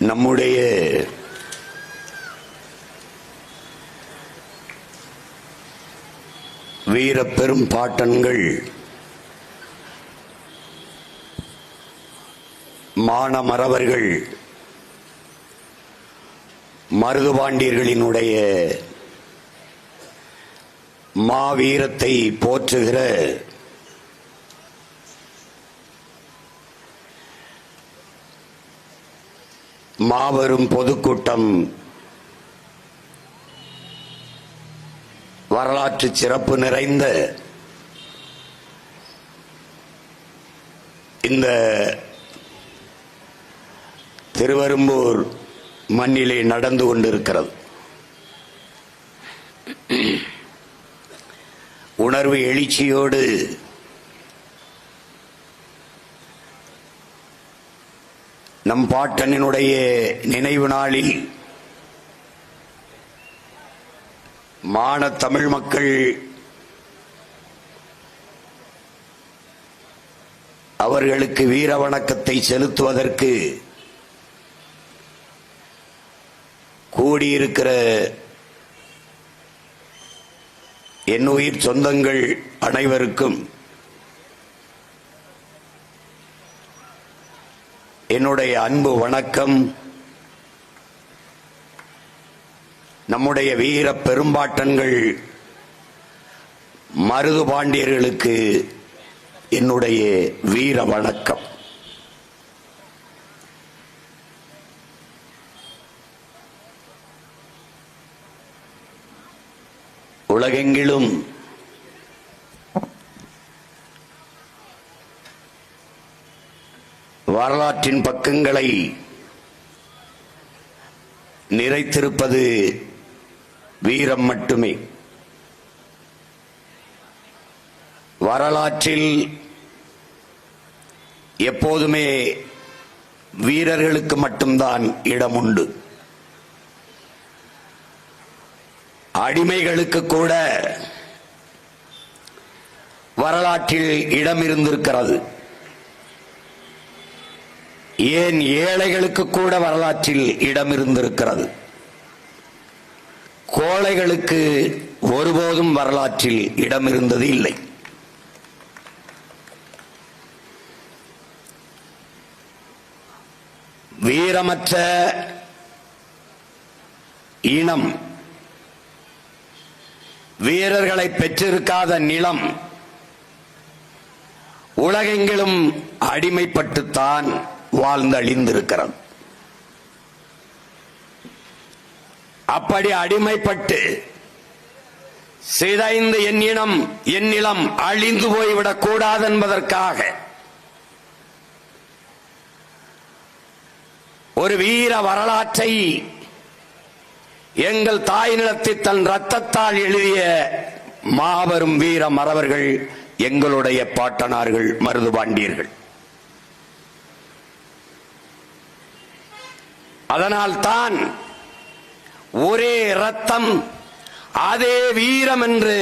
நம்முடைய வீர பெரும் பாட்டன்கள் மானமறவர்கள் மருதுபாண்டியர்களினுடைய மாவீரத்தை போற்றுகிற மாபெரும் பொதுக்கூட்டம் வரலாற்று சிறப்பு நிறைந்த இந்த திருவெரும்பூர் மண்ணிலே நடந்து கொண்டிருக்கிறது. உணர்வு எழுச்சியோடு நம் பாட்டனினுடைய நினைவு நாளில் தமிழ் மக்கள் அவர்களுக்கு வீர வணக்கத்தை செலுத்துவதற்கு கூடியிருக்கிற என் உயிர் சொந்தங்கள் அனைவருக்கும் என்னுடைய அன்பு வணக்கம். நம்முடைய வீர பெரும்பாட்டன்கள் மருதுபாண்டியர்களுக்கு என்னுடைய வீர வணக்கம். உலகெங்கிலும் வரலாற்றின் பக்கங்களை நிறைத்திருப்பது வீரம் மட்டுமே. வரலாற்றில் எப்போதுமே வீரர்களுக்கு மட்டும்தான் இடம் உண்டு. அடிமைகளுக்கு கூட வரலாற்றில் இடம் இருந்திருக்கிறது. ஏன் ஏழைகளுக்கு கூட வரலாற்றில் இடம் இருந்திருக்கிறது. கோழைகளுக்கு ஒருபோதும் வரலாற்றில் இடம் இருந்தது இல்லை. வீரமற்ற இனம், வீரர்களை பெற்றிருக்காத நிலம் உலகெங்கிலும் அடிமைப்பட்டுத்தான் வாழ்ந்தழிந்திருக்கிறது. அப்படி அடிமைப்பட்டு சிதைந்து என் இனம் என் நிலம் அழிந்து போய்விடக் கூடாது என்பதற்காக ஒரு வீர வரலாற்றை எங்கள் தாய் நிலத்தை தன் ரத்தத்தால் எழுதிய மாபெரும் வீர மறவர்கள் எங்களுடைய பாட்டனார்கள் மருதுபாண்டியர்கள். அதனால் தான் ஒரே ரத்தம் அதே வீரம் என்று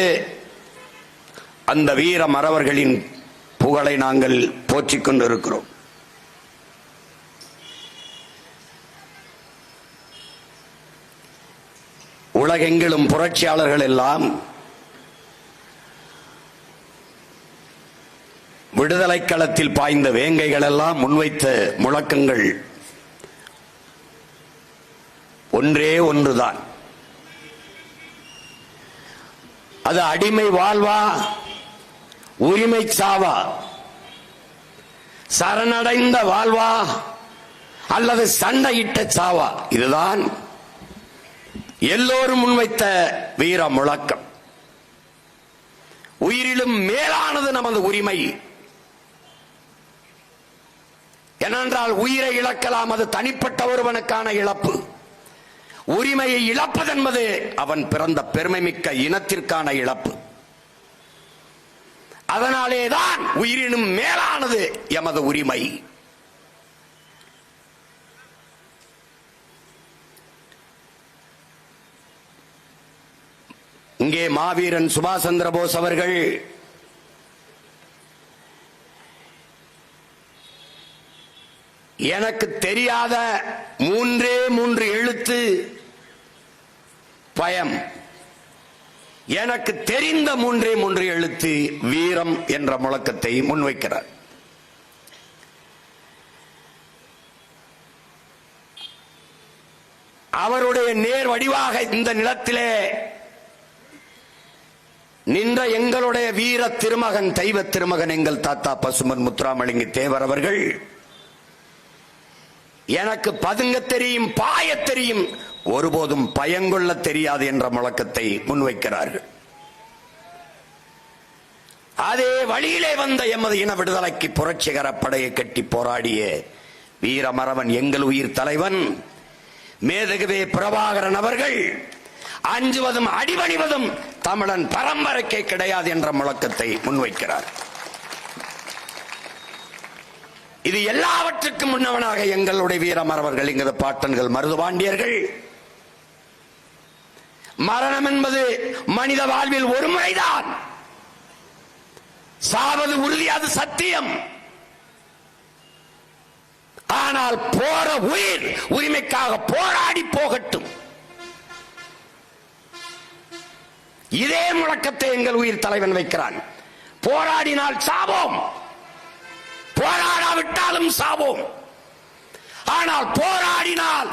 அந்த வீர மறவர்களின் புகழை நாங்கள் போற்றிக் கொண்டிருக்கிறோம். உலகெங்கிலும் புரட்சியாளர்கள் எல்லாம் விடுதலை களத்தில் பாய்ந்த வேங்கைகள் எல்லாம் முன்வைத்த முழக்கங்கள் ஒன்றே ஒன்றுதான். அது அடிமை வாழ்வா உரிமை சாவா, சரணடைந்த வாழ்வா அல்லது சண்டையிட்ட சாவா. இதுதான் எல்லோரும் முன்வைத்த வீர முழக்கம். உயிரிலும் மேலானது நமது உரிமை. ஏனென்றால் உயிரை இழக்கலாம், அது தனிப்பட்ட ஒருவனுக்கான இழப்பு. உரிமையை இழப்பதென்பது அவன் பிறந்த பெருமை மிக்க இனத்திற்கான இழப்பு. அதனாலேதான் உயிரினும் மேலானது எமது உரிமை. இங்கே மாவீரன் சுபாஷ் சந்திர போஸ் அவர்கள் எனக்கு தெரியாத 3 எழுத்து பயம். எனக்கு தெரிந்த 3 எழுத்து வீரம் என்ற முழக்கத்தை முன்வைக்கிறார். அவருடைய நேர் வடிவாக இந்த நிலத்திலே நின்ற எங்களுடைய வீர திருமகன், தெய்வ திருமகன், எங்கள் தாத்தா பசுமன் முத்துராமலிங்க தேவர் அவர்கள் எனக்கு பதுங்க தெரியும், பாய தெரியும், ஒருபோதும் பயங்கொள்ள தெரியாது என்ற முழக்கத்தை முன்வைக்கிறார்கள். அதே வழியிலே வந்த எமது இன விடுதலைக்கு புரட்சிகர படையை கட்டி போராடிய வீரமறவன், எங்கள் உயிர் தலைவன் மேதகுவே பிரபாகரன் அவர்கள் அஞ்சுவதும் அடிபணிவதும் தமிழன் பரம்பரைக்கே கிடையாது என்ற முழக்கத்தை முன்வைக்கிறார். இது எல்லாவற்றுக்கும் முன்னவனாக எங்களுடைய வீரமறவர்கள், எங்களது பாட்டன்கள், மருதுபாண்டியர்கள், மரணம் என்பது மனித வாழ்வில் ஒரு முறைதான், சாவது உறுதி, அது சத்தியம். ஆனால் போற உயிர் உரிமைக்காக போராடி போகட்டும். இதே முழக்கத்தை எங்கள் உயிர் தலைவன் வைக்கிறான். போராடினால் சாவோம், போராடாவிட்டாலும் சாவோம். ஆனால் போராடினால்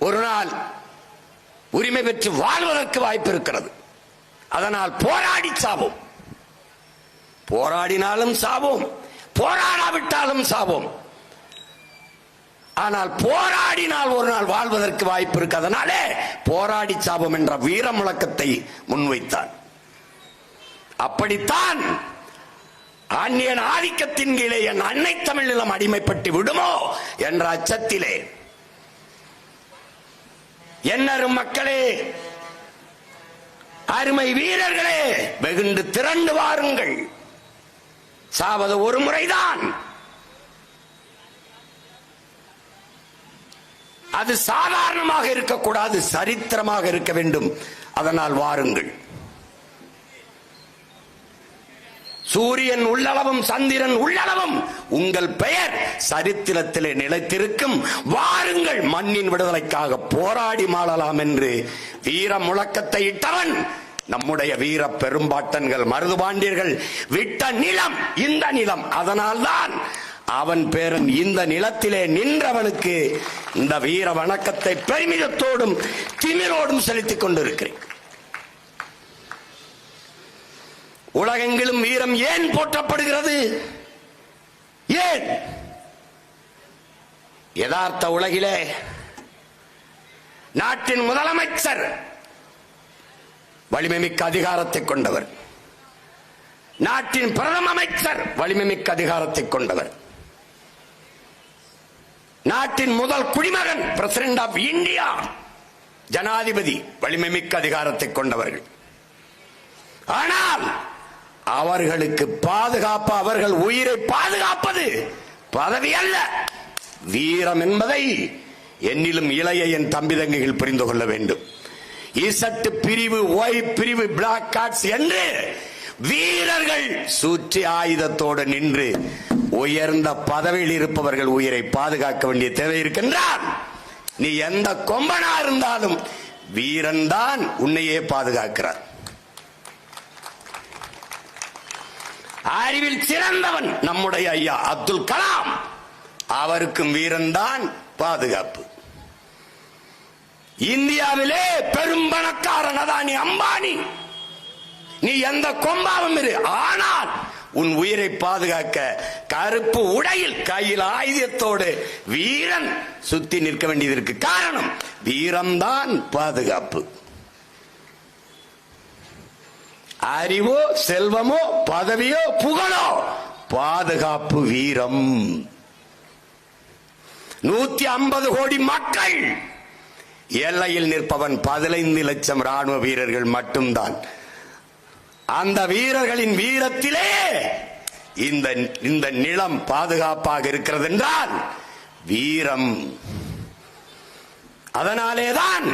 ஒரு நாள் உரிமை பெற்று வாழ்வதற்கு வாய்ப்பு இருக்கிறது. அதனால் போராடி சாவோம். போராடினாலும் சாவோம், போராடாவிட்டாலும் சாவோம். ஆனால் போராடினால் ஒரு நாள் வாழ்வதற்கு வாய்ப்பு இருக்கு. அதனாலே போராடி சாவோம் என்ற வீர முழக்கத்தை முன்வைத்தான். அப்படித்தான் அந்நியன் ஆதிக்கத்தின் கீழே என் அன்னை தமிழ் நிலம் அடிமைப்பட்டு விடுமோ என்ற அச்சத்திலே, என்னரும் மக்களே, அருமை வீரர்களே, வெகுண்டு திரண்டு வாருங்கள். சாவது ஒரு முறைதான், அது சாதாரணமாக இருக்கக்கூடாது, சரித்திரமாக இருக்க வேண்டும். அதனால் வாருங்கள். சூரியன் உள்ளளவும் சந்திரன் உள்ளளவும் உங்கள் பெயர் சரித்திரத்திலே நிலைத்திருக்கும். வாருங்கள், மண்ணின் விடுதலைக்காக போராடி மாளலாம் என்று வீர முழக்கத்தை இட்டவன் நம்முடைய வீர பெரும்பாட்டன்கள், மருதுபாண்டியர்கள் விட்ட நிலம் இந்த நிலம். அதனால்தான் அவன் பேரன் இந்த நிலத்திலே நின்றவனுக்கு இந்த வீர வணக்கத்தை பெருமிதத்தோடும் திமிரோடும் செலுத்திக் கொண்டிருக்கிறேன். உலகெங்கிலும் வீரம் ஏன் போற்றப்படுகிறது? ஏன்? யதார்த்த உலகிலே நாட்டின் முதலமைச்சர் வலிமைமிக்க அதிகாரத்தை கொண்டவர், நாட்டின் பிரதம அமைச்சர் வலிமைமிக்க அதிகாரத்தை கொண்டவர், நாட்டின் முதல் குடிமகன் பிரசிடென்ட் ஆஃப் இந்தியா ஜனாதிபதி வலிமைமிக்க அதிகாரத்தை கொண்டவர்கள். ஆனால் அவர்களுக்கு பாதுகாப்பு, அவர்கள் உயிரை பாதுகாப்பது பதவி அல்ல, வீரம் என்பதை என்னிலும் இளைய என் தம்பி தங்கைகள் புரிந்து கொள்ள வேண்டும். இசட்டு பிரிவு, ஒய் பிரிவு, பிளாக் கார்ட்ஸ் என்று வீரர்கள் சூற்றி ஆயுதத்தோடு நின்று உயர்ந்த பதவியில் இருப்பவர்கள் உயிரை பாதுகாக்க வேண்டிய தேவை இருக்கின்றார். நீ எந்த கொம்பனா இருந்தாலும் வீரன் தான் உன்னையே பாதுகாக்கிறார். அறிவில் சிறந்தவன் நம்முடைய ஐயா அப்துல் கலாம், அவருக்கும் வீரன் தான் பாதுகாப்பு. இந்தியாவிலே பெரும் பணக்காரன் அதானி, அம்பானி, நீ எந்த கொம்பாவும் இரு, ஆனால் உன் உயிரை பாதுகாக்க கருப்பு உடையில் கையில் ஆயுதத்தோடு வீரன் சுத்தி நிற்க வேண்டியதற்கு காரணம் வீரம்தான் பாதுகாப்பு. அறிவோ செல்வமோ பதவியோ புகழோ, பாதுகாப்பு வீரம். 150 கோடி மக்கள் எல்லையில் நிற்பவன் 15 லட்சம் ராணுவ வீரர்கள் மட்டும்தான். அந்த வீரர்களின் வீரத்திலே இந்த நிலம் பாதுகாப்பாக இருக்கிறது என்றால் வீரம். அதனாலேதான்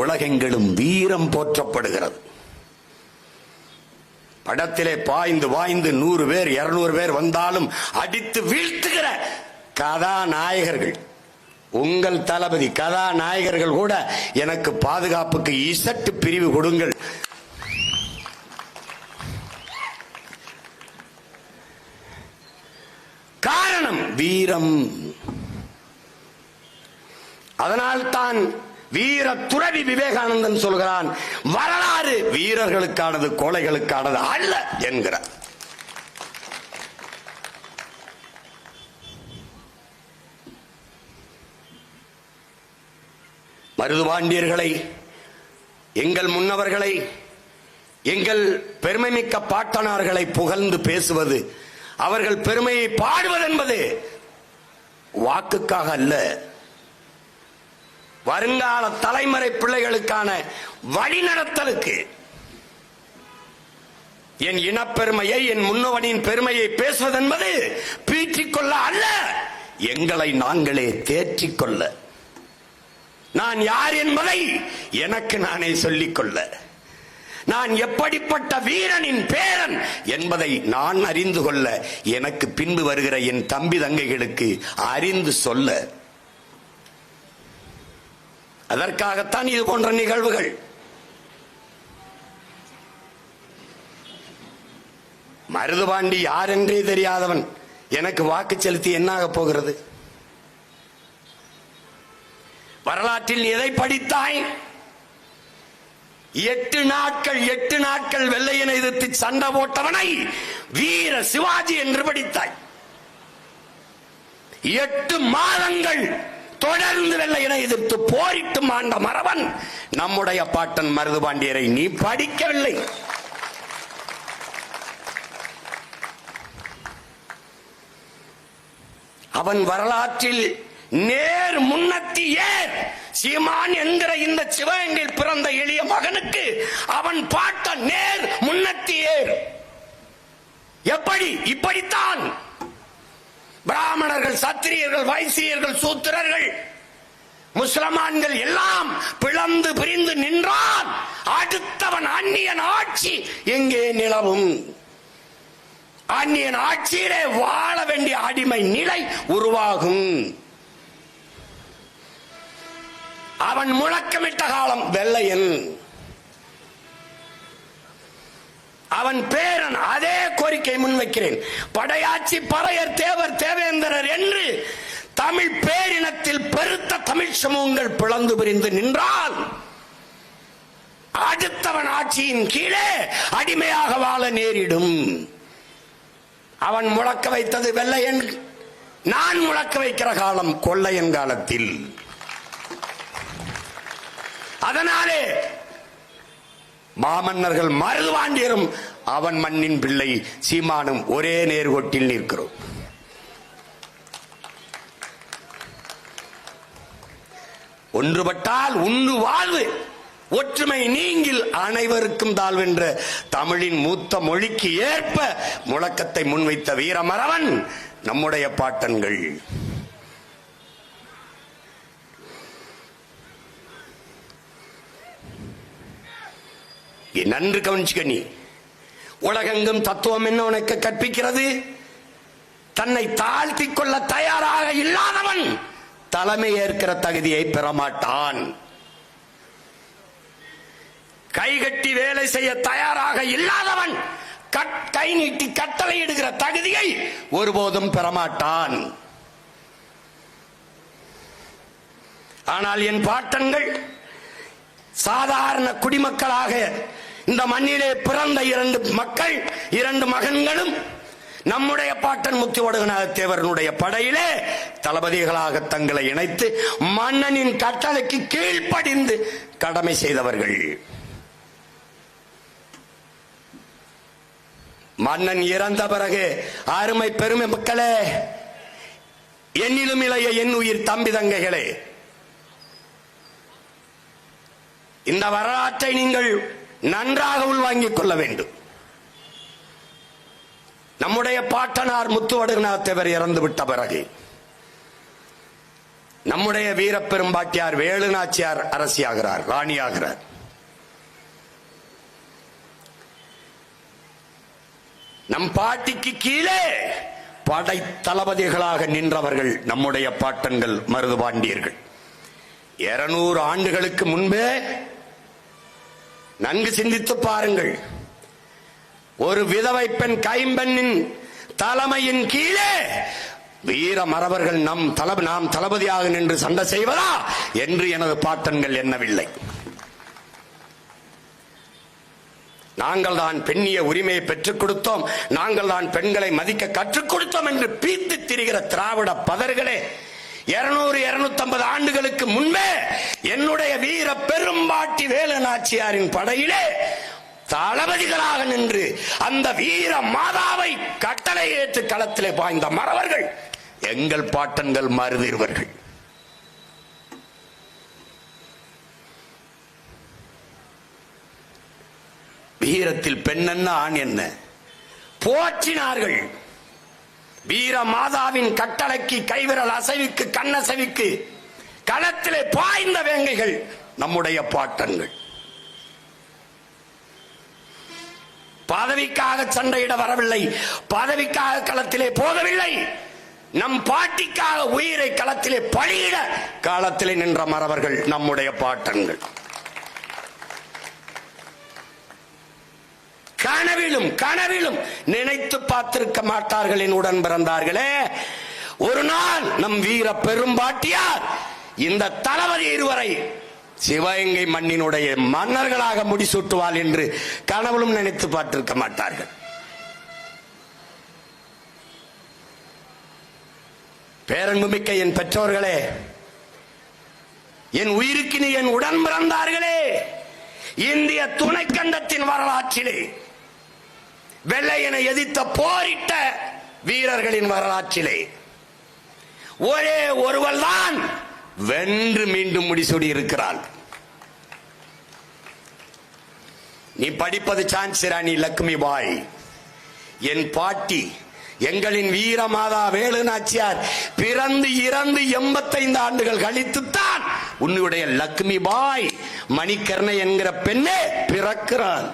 உலகெங்கிலும் வீரம் போற்றப்படுகிறது. படத்திலே பாய்ந்து வாய்ந்து 100 பேர் 200 பேர் வந்தாலும் அடித்து வீழ்த்துகிற கதாநாயகர்கள் உங்கள் தளபதி கதாநாயகர்கள் கூட எனக்கு பாதுகாப்புக்கு இசட்டு பிரிவு கொடுங்கள். காரணம் வீரம். அதனால்தான் வீர துறவி விவேகானந்தன் சொல்கிறான், வரலாறு வீரர்களுக்கானது, கோழைகளுக்கானது அல்ல என்கிறார். மருதுபாண்டியர்களை, எங்கள் முன்னவர்களை, எங்கள் பெருமைமிக்க பாட்டனார்களை புகழ்ந்து பேசுவது, அவர்கள் பெருமையை பாடுவது என்பது வாக்குக்காக அல்ல, வருங்கால தலைமுறை பிள்ளைகளுக்கான வழிநடத்தலுக்கு. என் இனப்பெருமையை, என் முன்னவனின் பெருமையை பேசுவது என்பது பீற்றிக்கொள்ள அல்ல, எங்களை நாங்களே தேற்றிக்கொள்ள, நான் யார் என்பதை எனக்கு நானே சொல்லிக்கொள்ள, நான் எப்படிப்பட்ட வீரனின் பேரன் என்பதை நான் அறிந்து கொள்ள, எனக்கு பின்பு வருகிற என் தம்பி தங்கைகளுக்கு அறிந்து சொல்ல. அதற்காகத்தான் இது போன்ற நிகழ்வுகள். மருதுபாண்டி யார் என்றே தெரியாதவன் எனக்கு வாக்கு செலுத்தி என்னாக போகிறது? வரலாற்றில் எதை படித்தாய்? 8 நாட்கள் வெள்ளையனை எதிர்த்து சண்டை போட்டவனை வீர சிவாஜி என்று படித்தாய். 8 மாதங்கள் தொடர்ந்து வெள்ளையனை எதிர்த்து போரிட்டு மாண்ட மறவன் நம்முடைய பாட்டன் மருதுபாண்டியரை நீ படிக்கவில்லை. அவன் வரலாற்றில் நேர் முன்னத்தி ஏர் சீமான் என்கிற இந்த சிவகங்கையில் பிறந்த எளிய மகனுக்கு அவன் பாட்ட நேர் முன்னத்தி ஏர். எப்படி? இப்படித்தான் பிராமணர்கள், சத்திரியர்கள், வைசியர்கள், சூத்திரர்கள், முஸ்லிமான்கள் எல்லாம் பிளந்து பிரிந்து நின்றால் அடுத்தவன் அந்நியன் ஆட்சி எங்கே நிலவும்? அந்நியன் ஆட்சியிலே வாழ வேண்டிய அடிமை நிலை உருவாகும். அவன் முழக்கமிட்ட காலம் வெள்ளையன், அவன் பேரன். அதே கோரிக்கை முன்வைக்கிறேன். படையாட்சி பறையர் தேவர் தேவேந்திரர் என்று தமிழ் பேரினத்தில் பெருத்த தமிழ் சமூகங்கள் பிளந்து பிரிந்து நின்றால் அடுத்தவன் ஆட்சியின் கீழே அடிமையாக வாழ நேரிடும். அவன் முழக்க வைத்தது வெள்ளையன், நான் முழக்க வைக்கிற காலம் கொள்ளையன் காலத்தில். அதனாலே மாமன்னர்கள் மருதுபாண்டியரும் அவன் மண்ணின் பிள்ளை சீமானும் ஒரே நேர்கோட்டில் நிற்கிறோம். ஒன்றுபட்டால் உண்டு வாழ்வு, ஒற்றுமை நீங்கில் அனைவருக்கும் தாழ்வென்ற தமிழின் மூத்த மொழிக்கு ஏற்ப முழக்கத்தை முன்வைத்த வீரமறவன் நம்முடைய பாட்டன்கள். நன்று கவனிச்சுக்க. நீ உலகெங்கும் தத்துவம் என்ன உனக்கு கற்பிக்கிறது? தன்னை தாழ்த்தி கொள்ள தயாராக இல்லாதவன் தலைமை ஏற்கிற தகுதியை பெறமாட்டான். கைகட்டி வேலை செய்ய தயாராக இல்லாதவன் கை நீட்டி கட்டளை இடுகிற தகுதியை ஒருபோதும் பெறமாட்டான். ஆனால் என் பாட்டன்கள் சாதாரண குடிமக்களாக இந்த மண்ணிலே பிறந்த 2 மக்கள், 2 மகன்களும் நம்முடைய பாட்டன் முத்துவடுகநாத தேவரனுடைய படையிலே தளபதிகளாக தங்களை இணைத்து மன்னனின் கட்டளைக்கு கீழ்ப்படிந்து கடமை செய்தவர்கள். மன்னன் இறந்த பிறகு அருமை பெருமை மக்களே, என்னிலும் இளைய என் உயிர் தம்பி தங்கைகளே, இந்த வரலாற்றை நீங்கள் நன்றாக உள்வாங்கிக் கொள்ள வேண்டும். நம்முடைய பாட்டனார் முத்துவடுகநாத தேவர் இறந்து விட்ட பிறகு நம்முடைய வீரப்பெரும்பாட்டியார் வேலுநாச்சியார் அரசியாகிறார், ராணியாகிறார். நம் பாட்டிக்கு கீழே படை தளபதிகளாக நின்றவர்கள் நம்முடைய பாட்டன்கள் மருதுபாண்டியர்கள். 200 ஆண்டுகளுக்கு முன்பே நன்கு சிந்தித்து பாருங்கள், ஒரு விதவை பெண் கைம்பெண்ணின் தலைமையின் கீழே வீர மறவர்கள் நாம் தளபதியாக நின்று சண்டை செய்வதா என்று எனது பாட்டன்கள் எண்ணவில்லை. நாங்கள் தான் பெண்ணிய உரிமையை பெற்றுக் கொடுத்தோம், நாங்கள் தான் பெண்களை மதிக்க கற்றுக் கொடுத்தோம் என்று பீத்து திரிகிற திராவிட பதர்களே, 200-250 ஆண்டுகளுக்கு முன்பே என்னுடைய வீர பெரும்பாட்டி வேலு நாச்சியாரின் படையிலே தளபதிகளாக நின்று அந்த வீர மாதாவை கட்டளை ஏற்று களத்திலே பாய்ந்த மறவர்கள் எங்கள் பாட்டன்கள் மருதிருவர்கள். வீரத்தில் பெண் என்ன ஆண் என்ன போற்றினார்கள். வீர மாதாவின் கட்டளைக்கு கைவிரல் அசைவுக்கு கண்ணசைவுக்கு களத்திலே பாய்ந்த வேங்கைகள் நம்முடைய பாட்டன்கள். பதவிக்காக சண்டையிட வரவில்லை, பதவிக்காக களத்திலே போகவில்லை, நம் பாட்டிக்காக உயிரை களத்திலே பலியிட களத்திலே நின்ற மறவர்கள் நம்முடைய பாட்டன்கள். கனவிலும் நினைத்து பார்த்திருக்க மாட்டார்கள் என் உடன் பிறந்தார்களே. ஒரு நாள் நம் வீர பெரும்பாட்டியார் இந்த தளபதி இருவரை சிவகங்கை மண்ணினுடைய மன்னர்களாக முடிசூட்டுவாள் என்று கனவிலும் நினைத்து பார்த்திருக்க மாட்டார்கள். பேரன்புமிக்க என் பெற்றோர்களே, என் உயிருக்கு நீ என் உடன் பிறந்தார்களே, இந்திய துணைக்கண்டத்தின் வரலாற்றிலே வெள்ளையனை எதிர்த்த போரிட்ட வீரர்களின் வரலாற்றிலே ஒரே ஒருவர் தான் வென்று மீண்டும் முடிசூடி இருக்கிறாள். நீ படிப்பது சான்சி ராணி லட்சுமி பாய். என் பாட்டி எங்களின் வீரமாதா வேலு நாச்சியார் பிறந்து இறந்து 85 ஆண்டுகள் கழித்துத்தான் உன்னுடைய லட்சுமி பாய் மணிக்கர்ணை என்கிற பெண்ணே பிறக்கிறாள்.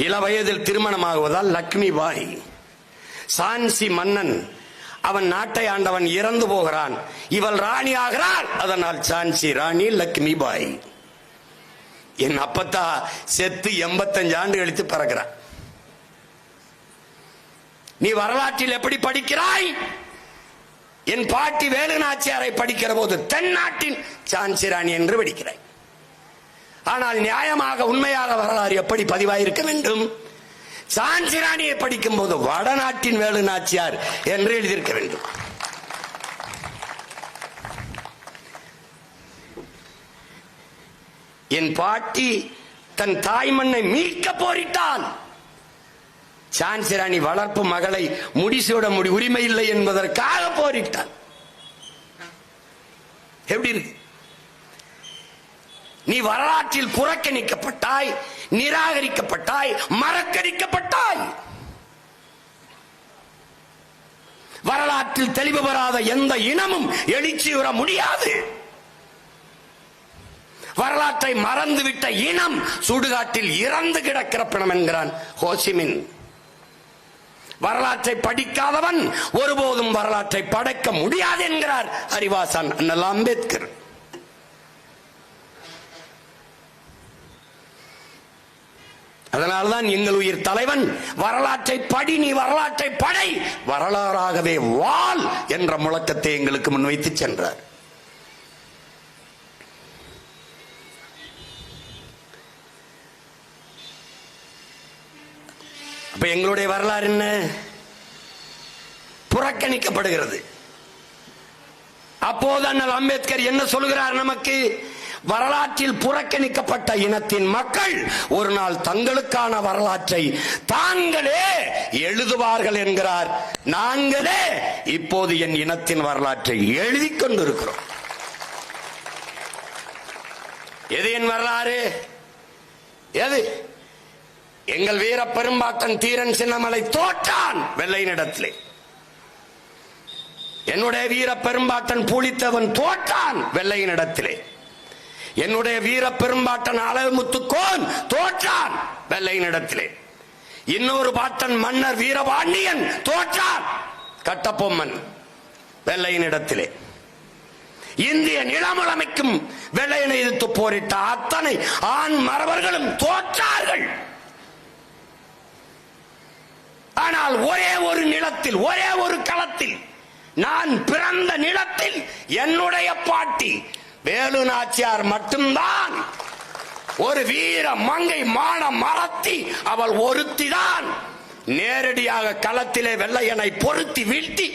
இள வயதில் திருமணமாகுவதால் லட்சுமி பாய். சான்சி மன்னன் அவன் நாட்டை ஆண்டவன் இறந்து போகிறான், இவள் ராணி ஆகிறாள், அதனால் சான்சி ராணி லட்சுமி பாய். என் அப்பத்தா செத்து 85 ஆண்டு கழித்து பிறக்கிறான். நீ வரலாற்றில் எப்படி படிக்கிறாய்? என் பாட்டி வேலு நாச்சியாரை படிக்கிற போது தென்னாட்டின் சான்சி ராணி என்று படிக்கிறாய். ஆனால் நியாயமாக உண்மையாக வரலாறு எப்படி பதிவாயிருக்க வேண்டும்? சான்சி ராணியை படிக்கும் போது வடநாட்டின் வேலு நாச்சியார் என்று எழுதியிருக்க வேண்டும். என் பாட்டி தன் தாய் மண்ணை மீட்க போரிட்டான். சான்சி ராணி வளர்ப்பு மகளை முடிசூட உரிமை இல்லை என்பதற்காக போரிட்டான். எப்படி இருக்கு? நீ வரலாற்றில் புறக்கணிக்கப்பட்டாய், நிராகரிக்கப்பட்டாய், மறக்கடிக்கப்பட்டாய். வரலாற்றில் தெளிவு பெறாத எந்த இனமும் எழுச்சியுற முடியாது. வரலாற்றை மறந்துவிட்ட இனம் சுடுகாட்டில் இறந்து கிடக்கிற பிணம் என்கிறான் ஹோசிமின். வரலாற்றை படிக்காதவன் ஒருபோதும் வரலாற்றை படைக்க முடியாது என்கிறார் அறிவாசான் அண்ணல் அம்பேத்கர். அதனால்தான் எங்கள் உயிர் தலைவன் வரலாற்றை படி, நீ வரலாற்றை படை, வரலாறாகவே வாழ் என்ற முழக்கத்தை எங்களுக்கு முன்வைத்து சென்றார். அப்ப எங்களுடைய வரலாறு என்ன? புறக்கணிக்கப்படுகிறது. அப்போது அண்ணல் அம்பேத்கர் என்ன சொல்கிறார் நமக்கு? வரலாற்றில் புறக்கணிக்கப்பட்ட இனத்தின் மக்கள் ஒரு நாள் தங்களுக்கான வரலாற்றை தாங்களே எழுதுவார்கள் என்கிறார். நாங்களே இப்போது என் இனத்தின் வரலாற்றை எழுதி கொண்டிருக்கிறோம். எது என் வரலாறு? எது? எங்கள் வீர பெரும்பாட்டன் தீரன் சின்னமலை தோற்றான் வெள்ளையனிடத்திலே. என்னுடைய வீர பெரும்பாட்டன் பூலித்தவன் தோற்றான் வெள்ளையனிடத்திலே. என்னுடைய வீர பெரும்பாட்டன் அழகுமுத்துக்கோன் தோற்றான் வெள்ளையனிடத்திலே. இன்னொரு பாட்டன் மன்னர் வீரபாண்டியன் தோற்றான் கட்டபொம்மன் வெள்ளையின் இடத்திலே. இந்திய நிலமுழமைக்கும் வெள்ளையனை எதிர்த்து போரிட்ட அத்தனை ஆண் மறவர்களும் தோற்றார்கள். ஆனால் ஒரே ஒரு நிலத்தில், ஒரே ஒரு களத்தில், நான் பிறந்த நிலத்தில் என்னுடைய பாட்டி வேலு நாச்சியார் மட்டும்தான் ஒரு வீர மங்கை மான மரத்தி, அவள் ஒருத்திதான் நேரடியாக களத்திலே வெள்ளையனை பொருத்தி வீழ்த்தி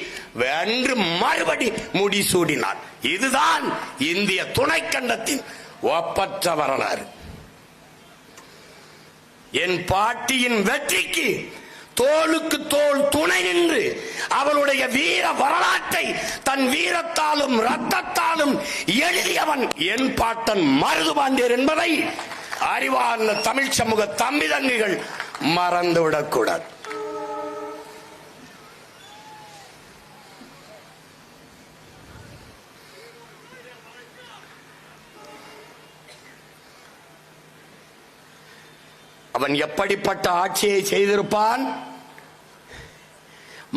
வென்று மறுபடி முடிசூடினார். இதுதான் இந்திய துணைக்கண்டத்தின் ஒப்பற்ற வரலாறு. என் பாட்டியின் வெற்றிக்கு தோளுக்கு தோள் துணை நின்று அவளுடைய வீர வரலாற்றை தன் வீரத்தாலும் ரத்தத்தாலும் எழுதியவன் என் பாட்டன் மருதுபாண்டியர் என்பதை அறிவார்ந்த தமிழ் சமூக தம்பி தங்கிகள் மறந்துவிடக் கூடாது. அவன் எப்படிப்பட்ட ஆட்சியை செய்திருப்பான்?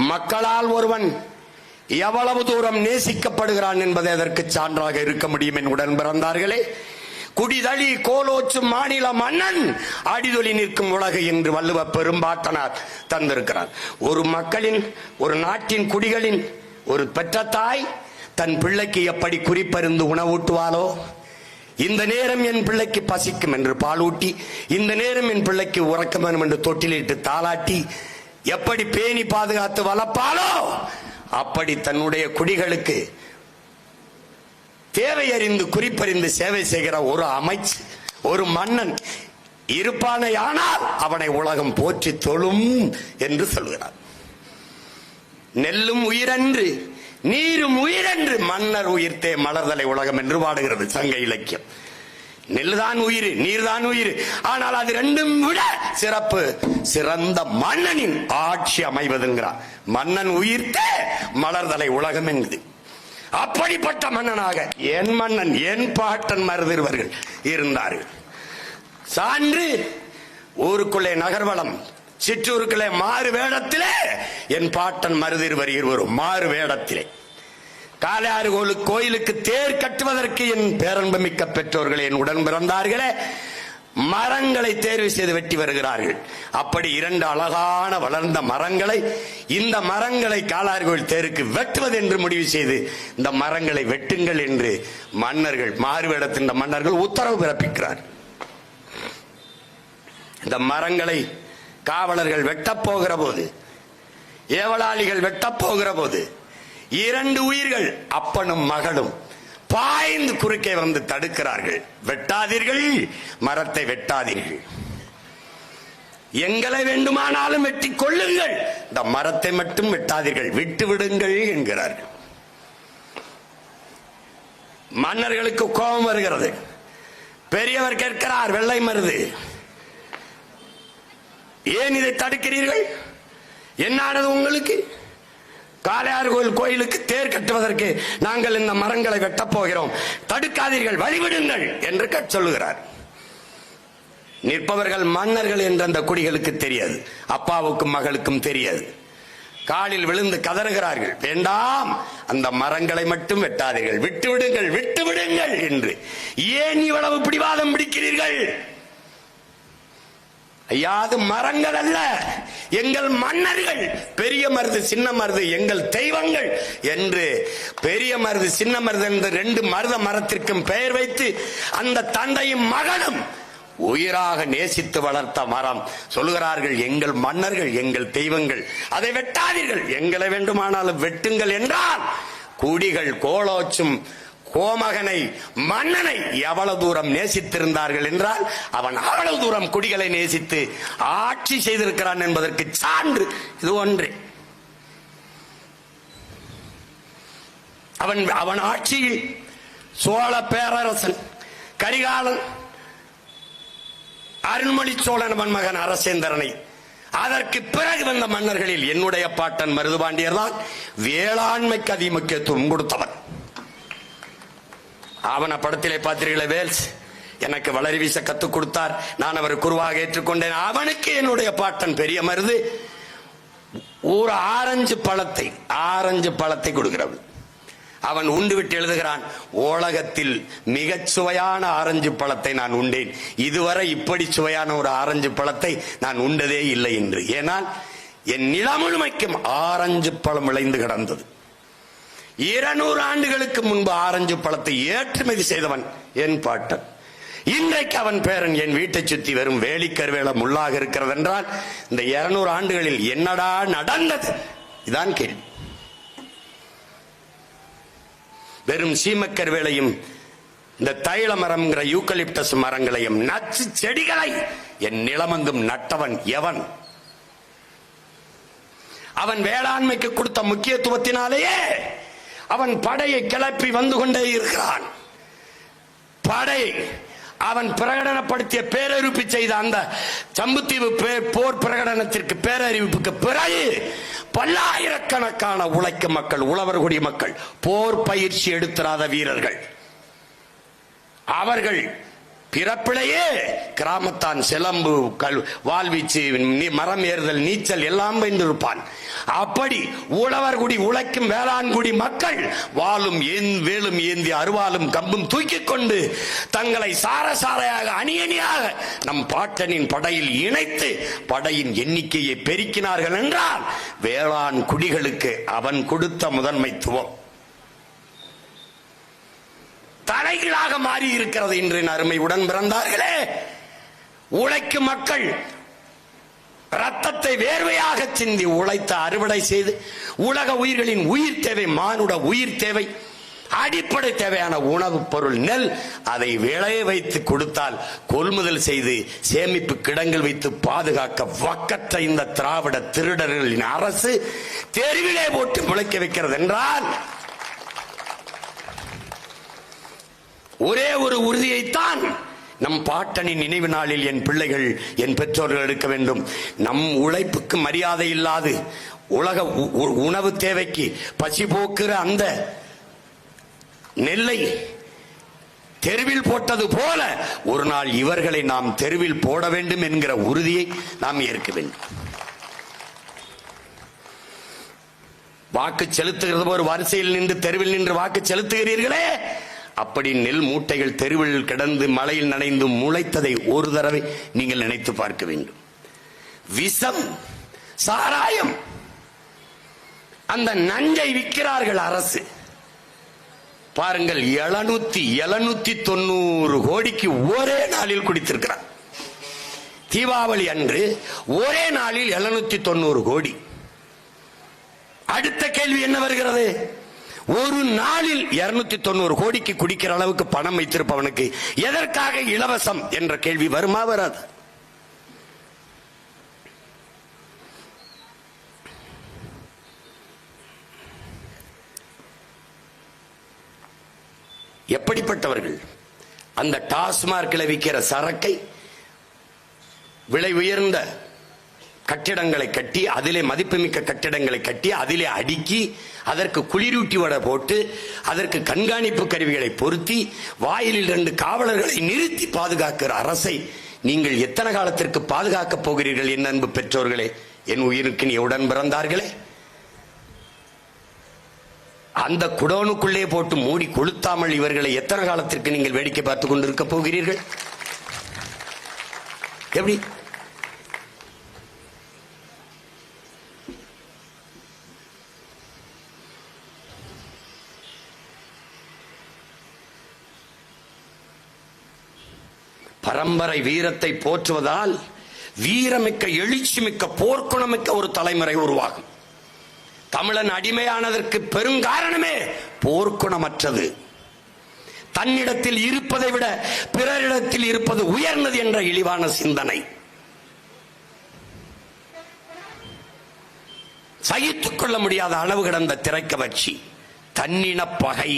மக்களால் ஒருவன் எவ்வளவு தூரம் நேசிக்கப்படுகிறான் என்பதை அதற்கு சான்றாக இருக்க முடியும். என் உடன் பிறந்தார்களே, குடிதழி கோலோச்சும் மாநில மன்னன் அடிதொலி நிற்கும் உலகு என்று வள்ளுவ பெரும்பாட்டனார் தந்திருக்கிறார். ஒரு மக்களின், ஒரு நாட்டின் குடிகளின் ஒரு பெற்ற தாய் தன் பிள்ளைக்கு எப்படி குறிப்பறிந்து உணவூட்டுவாளோ, இந்த நேரம் என் பிள்ளைக்கு பசிக்கும் என்று பாலூட்டி, இந்த நேரம் என் பிள்ளைக்கு உறக்கம் வேணும் என்று தொட்டிலிட்டு தாளாட்டி எப்படி பேணி பாதுகாத்து வளர்ப்பாளோ, அப்படி தன்னுடைய குடிகளுக்கு தேவை அறிந்து குறிப்பறிந்து சேவை செய்கிற ஒரு அமைச்சு, ஒரு மன்னன் இருப்பானே, ஆனால் அவனை உலகம் போற்றி தொழும் என்று சொல்கிறார். நெல்லும் உயிரன்று நீரும் உயிரென்று மன்னர் உயிர்த்தே மலர்தலை உலகம் என்று பாடுகிறது சங்க இலக்கியம். நெல்லுதான் உயிர், நீர்தான் உயிர், ஆனால் அது ரெண்டும் விட சிறப்பு சிறந்த மன்னனின் ஆட்சி அமைவதுங்கிறார். மன்னன் உயிர்த்தே மலர்தலை உலகம் என்பது. அப்படிப்பட்ட மன்னனாக என் மன்னன், என் பாட்டன் மருதிருவர்கள் இருந்தார்கள். சான்று ஊருக்குள்ளே நகர்வலம், சிற்றூருக்குள்ளே மாறு வேடத்திலே என் பாட்டன் மருதிருவர் இருவரும் மாறு வேடத்திலே காளையாறு கோயிலுக்கு தேர் கட்டுவதற்கு என் பேரன்பமிக்க பெற்றோர்கள் என் உடன் பிறந்தார்களே மரங்களை தேர்வு செய்து வெட்டி வருகிறார்கள். அப்படி இரண்டு அழகான வளர்ந்த மரங்களை, இந்த மரங்களை காளையாறு கோயில் தேருக்கு வெட்டுவது என்று முடிவு செய்து இந்த மரங்களை வெட்டுங்கள் என்று மன்னர்கள், மாறுவேடத்தின் மன்னர்கள் உத்தரவு பிறப்பிக்கிறார். இந்த மரங்களை காவலர்கள் வெட்டப் போகிற போது, ஏவலாளிகள் வெட்டப் போகிற போது, இரண்டு உயிர்கள் அப்பனும் மகளும் பாய்ந்து குறுக்கே வந்து தடுக்கிறார்கள். வெட்டாதீர்கள், மரத்தை வெட்டாதீர்கள், எங்களை வேண்டுமானாலும் வெட்டி கொள்ளுங்கள், இந்த மரத்தை மட்டும் வெட்டாதீர்கள், விட்டு விடுங்கள் என்கிறார்கள். மன்னர்களுக்கு கோபம் வருகிறது. பெரியவர் கேட்கிறார், வெள்ளை மருது, ஏன் இதை தடுக்கிறீர்கள்? என்னானது உங்களுக்கு? காளையாறு கோயிலுக்கு தேர் கட்டுவதற்கு நாங்கள் இந்த மரங்களை வெட்டப் போகிறோம், தடுக்காதீர்கள், வழிவிடுங்கள் என்று சொல்லுகிறார். நிற்பவர்கள் மன்னர்கள் என்ற அந்த குடிகளுக்கு தெரியாது, அப்பாவுக்கும் மகளுக்கும் தெரியாது. காலில் விழுந்து கதறுகிறார்கள், வேண்டாம், அந்த மரங்களை மட்டும் வெட்டாதீர்கள், விட்டுவிடுங்கள், விட்டுவிடுங்கள் என்று. ஏன் இவ்வளவு பிடிவாதம் பிடிக்கிறீர்கள்? ஐயா, அது மரங்கள் அல்ல, எங்கள் மன்னர்கள், பெரிய மருது சின்ன மருது எங்கள் தெய்வங்கள் என்று பெரிய மருது சின்ன மருது என்று ரெண்டு மருத மரத்திற்கும் பெயர் வைத்து அந்த தந்தையும் மகனும் உயிராக நேசித்து வளர்த்த மரம். சொல்லுகிறார்கள், எங்கள் மன்னர்கள், எங்கள் தெய்வங்கள், அதை வெட்டாதீர்கள், எங்களை வேண்டுமானாலும் வெட்டுங்கள் என்றால் குடிகள் கோலோச்சும் கோமகனை, மன்னனை எவ்வளவு தூரம் நேசித்திருந்தார்கள் என்றால் அவன் அவ்வளவு தூரம் குடிகளை நேசித்து ஆட்சி செய்திருக்கிறான் என்பதற்கு சான்று இது ஒன்றே. அவன் ஆட்சியில் சோழ பேரரசன் கரிகாலன், அருண்மொழி சோழன் மகன் அரசேந்திரனை, அதற்கு பிறகு வந்த மன்னர்களில் என்னுடைய பாட்டன் மருதுபாண்டியர் தான் வேளாண்மைக்கு அதிக முக்கியத்துவம் கொடுத்தவன். அவன படத்திலே பார்த்தீர்களே, வேல்ஸ் எனக்கு வளரி வீச கத்துக் கொடுத்தார். நான் அவர் குருவாக ஏற்றுக்கொண்டேன். அவனுக்கு என்னுடைய பாட்டன் பெரிய மருது ஒரு ஆரஞ்சு பழத்தை கொடுக்கிறது. அவன் உண்டு விட்டு எழுதுகிறான், உலகத்தில் மிகச் சுவையான ஆரஞ்சு பழத்தை நான் உண்டேன், இதுவரை இப்படி சுவையான ஒரு ஆரஞ்சு பழத்தை நான் உண்டதே இல்லை என்று. ஏனால் என் நிலம் முழுமைக்கும் ஆரஞ்சு பழம் விளைந்து கிடந்தது. 200 ஆண்டுகளுக்கு முன்பு ஆரஞ்சு பழத்தை ஏற்றுமதி செய்தவன் என் பாட்டன். இன்றைக்கு அவன் பேரன் என் வீட்டை சுற்றி வெறும் வேலிக்கருவேல முள்ளாக இருக்கிறது என்றால் இந்த 200 ஆண்டுகளில் என்னடா நடந்தது? இதான் கேள்வி. வெறும் சீமக்கருவேலையும் இந்த தைல மரம்ங்கிற யூக்கலிப்டஸ் மரங்களையும் நச்சு செடிகளை என் நிலமங்கும் நட்டவன் எவன்? அவன் வேளாண்மைக்கு கொடுத்த முக்கியத்துவத்தினாலேயே அவன் படையை கிளப்பி வந்து கொண்டே இருக்கிறான். படை அவன் பிரகடனப்படுத்திய பேரறிவிப்பு செய்த அந்த சம்புத்தீவு போர் பிரகடனத்திற்கு பேரறிவிப்புக்கு பிறகு பல்லாயிரக்கணக்கான உழைக்கும் மக்கள், உழவர்குடி மக்கள், போர் பயிற்சி எடுத்திராத வீரர்கள், அவர்கள் பிறப்பிலேயே கிராமத்தான் சிலம்பு, வாழ்வீச்சு, மரம் ஏறுதல், நீச்சல் எல்லாம் வைத்திருப்பான். அப்படி உழவர்குடி உழைக்கும் வேளாண்குடி மக்கள் வாளும் வேலும் ஏந்தி அருவாலும் கம்பும் தூக்கிக் கொண்டு தங்களை சாரசாரையாக அணியணியாக நம் பாட்டனின் படையில் இணைத்து படையின் எண்ணிக்கையை பெருக்கினார்கள் என்றால் வேளாண் குடிகளுக்கு அவன் கொடுத்த முதன்மைத்துவம் தலைகீழாக மாறி இருக்கிறது. இன்றைய அருமை உடன் பிறந்தார்களே, உழைக்கும் மக்கள் ரத்தத்தை வேர்வையாக சிந்தி உழைத்து அறுவடை செய்து உலக உயிர்களின் உயிர் தேவை, மானுட உயிர் தேவை, அடிப்படை தேவையான உணவுப் பொருள் நெல், அதை விளைய வைத்து கொடுத்தால் கொள்முதல் செய்து சேமிப்பு கிடங்கில் வைத்து பாதுகாக்க வக்கற்ற இந்த திராவிட திருடர்களின் அரசு தெருவிலே போட்டு முளைக்க வைக்கிறது என்றால் ஒரே ஒரு உறுதியைத்தான் நம் பாட்டனின் நினைவு நாளில் என் பிள்ளைகள், என் பெற்றோர்கள் எடுக்க வேண்டும். நம் உழைப்புக்கு மரியாதை இல்லாது உலக உணவு தேவைக்கு பசி போக்குற அந்த நெல்லை தெருவில் போட்டது போல ஒரு நாள் இவர்களை நாம் தெருவில் போட வேண்டும் என்கிற உறுதியை நாம் ஏற்க வேண்டும். வாக்கு செலுத்துகிறது ஒரு வரிசையில் நின்று தெருவில் நின்று வாக்கு செலுத்துகிறீர்களே, அப்படி நெல் மூட்டைகள் தெருவில் கிடந்து மழையில் நனைந்து முளைத்ததை ஒரு தடவை நீங்கள் நினைத்து பார்க்க வேண்டும். விஷம், சாராயம், அந்த நஞ்சை விற்கிறார்கள் அரசு. பாருங்கள், 790 கோடிக்கு ஒரே நாளில் குடித்திருக்கிறார். தீபாவளி அன்று ஒரே நாளில் 790 கோடி. அடுத்த கேள்வி என்ன வருகிறது? ஒரு நாளில் 290 கோடிக்கு குடிக்கிற அளவுக்கு பணம் வைத்திருப்பவனுக்கு எதற்காக இலவசம் என்ற கேள்வி வருமா? வராது. எப்படிப்பட்டவர்கள்? அந்த டாஸ்மார்க்கில் விற்கிற சரக்கை விலை உயர்ந்த கட்டிடங்களை கட்டி, அதிலே மதிப்புமிக்க கட்டிடங்களை கட்டி, அதிலே அடுக்கி, அதற்கு குளிரூட்டி வடை போட்டு, அதற்கு கண்காணிப்பு கருவிகளை பொருத்தி, வாயிலில் 2 காவலர்களை நிறுத்தி பாதுகாக்கிற அரசை நீங்கள் எத்தனை காலத்திற்கு பாதுகாக்கப் போகிறீர்கள்? என் அன்பு பெற்றோர்களே, என் உயிருக்கு நீ உடன் பிறந்தார்களே, அந்த குடோனுக்குள்ளே போட்டு மூடி கொளுத்தாமல் இவர்களை எத்தனை காலத்திற்கு நீங்கள் வேடிக்கை பார்த்துக் கொண்டிருக்க போகிறீர்கள்? எப்படி? பரம்பரை வீரத்தை போற்றுவதால் வீரமிக்க, எழுச்சிமிக்க, போர்க்குணமிக்க ஒரு தலைமுறை உருவாகும். தமிழன் அடிமையானதற்கு பெருங்காரணமே போர்க்குணமற்றது. தன்னிடத்தில் இருப்பதை விட பிறரிடத்தில் இருப்பது உயர்ந்தது என்ற இழிவான சிந்தனை. சகித்துக் கொள்ள முடியாத அளவு கிடந்த திரைக்கவர்ச்சி, தன்னின பகை.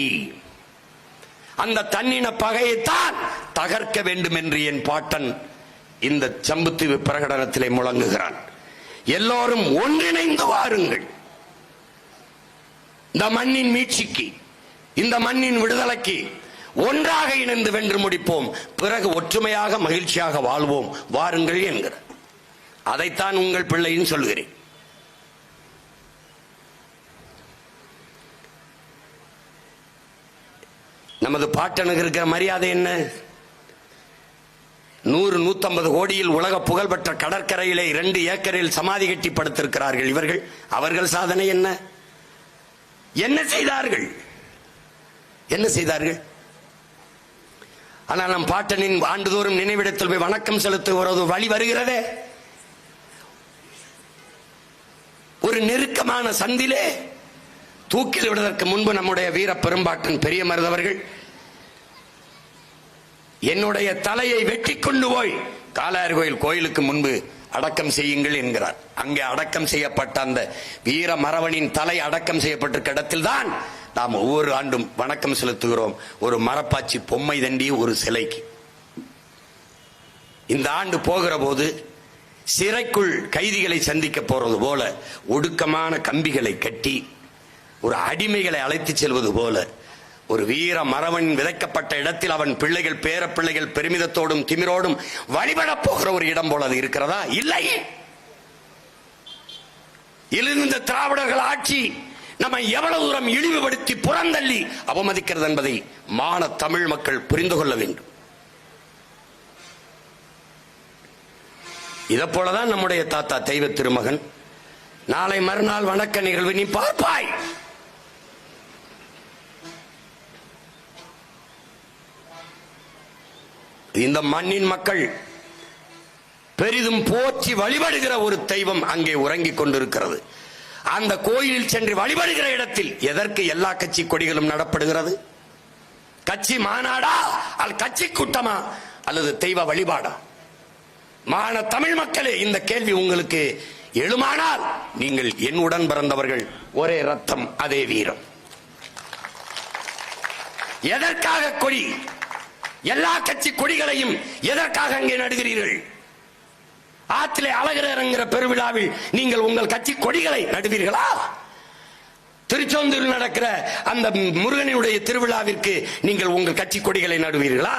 அந்த தன்னின பகையைத்தான் தகர்க்க வேண்டும் என்று என் பாட்டன் இந்த சம்புத்தீவு பிரகடனத்திலே முழங்குகிறான். எல்லோரும் ஒன்றிணைந்து வாருங்கள். இந்த மண்ணின் மீட்சிக்கு, இந்த மண்ணின் விடுதலைக்கு ஒன்றாக இணைந்து வென்று முடிப்போம், பிறகு ஒற்றுமையாக மகிழ்ச்சியாக வாழ்வோம் வாருங்கள் என்கிறார். அதைத்தான் உங்கள் பிள்ளையும் சொல்கிறேன். நமது பாட்டனுக்கு இருக்கிற மரியாதை என்ன? 100-150 கோடியில் உலக புகழ்பெற்ற கடற்கரையிலே 2 ஏக்கரில் சமாதி கட்டி படுத்திருக்கிறார்கள் இவர்கள். அவர்கள் சாதனை என்ன? என்ன செய்தார்கள்? என்ன செய்தார்கள்? ஆனால் நம் பாட்டனின் ஆண்டுதோறும் நினைவிடத்தில் போய் வணக்கம் செலுத்துவது வழி வருகிறதே. ஒரு நெருக்கமான சந்திலே தூக்கில் விடுவதற்கு முன்பு நம்முடைய வீர பெரும்பாட்டன் பெரிய மருதவர்கள் என்னுடைய தலையை வெட்டி கொண்டு போய் காளையார் கோயிலுக்கு முன்பு அடக்கம் செய்யுங்கள் என்கிறார். அங்கே அடக்கம் செய்யப்பட்ட அந்த வீர மறவனின் தலை அடக்கம் செய்யப்பட்டிருக்க இடத்தில் தான் நாம் ஒவ்வொரு ஆண்டும் வணக்கம் செலுத்துகிறோம். ஒரு மரப்பாச்சி பொம்மை தண்டி ஒரு சிலைக்கு. இந்த ஆண்டு போகிற போது சிறைக்குள் கைதிகளை சந்திக்க போறது போல ஒடுக்கமான கம்பிகளை கட்டி ஒரு அடிமைகளை அழைத்து செல்வது போல ஒரு வீர மறவன் விதைக்கப்பட்ட இடத்தில் அவன் பிள்ளைகள் பேர பிள்ளைகள் பெருமிதத்தோடும் திமிரோடும் வழிபட போகிற ஒரு இடம் போல அது இருக்கிறதா? இல்லை. இந்த திராவிடர்கள் ஆட்சி நம்மை எவ்வளவு தூரம் இழிவுபடுத்தி புறந்தள்ளி அவமதிக்கிறது என்பதை மான தமிழ் மக்கள் புரிந்து கொள்ள வேண்டும். இதை போலதான் நம்முடைய தாத்தா தெய்வ திருமகன் நாளை மறுநாள் வணக்க நிகழ்வு நீ பார்ப்பாய். இந்த மண்ணின் மக்கள் பெரிதும் போற்றி வழிபடுகிற ஒரு தெய்வம் அங்கே உறங்கிக் கொண்டிருக்கிறது. அந்த கோயிலில் சென்று வழிபடுகிற இடத்தில் எதற்கு எல்லா கட்சி கொடிகளும் நடப்படுகிறது? கட்சி மாநாடா அல்லது கட்சி கூட்டமா அல்லது தெய்வ வழிபாடா? மான தமிழ் மக்களே, இந்த கேள்வி உங்களுக்கு எழுமானால் நீங்கள் என்னுடன் பிறந்தவர்கள், ஒரே ரத்தம் அதே வீரம். எதற்காக கொடி? எல்லா கட்சி கொடிகளையும் எதற்காக அங்கே நடுகிறீர்கள்? ஆற்றிலே அழகர் பெருவிழாவில் நீங்கள் உங்கள் கட்சி கொடிகளை நடுவீர்களா? திருச்செந்தூரில் நடக்கிற அந்த முருகனுடைய திருவிழாவிற்கு நீங்கள் உங்கள் கட்சி கொடிகளை நடுவீர்களா?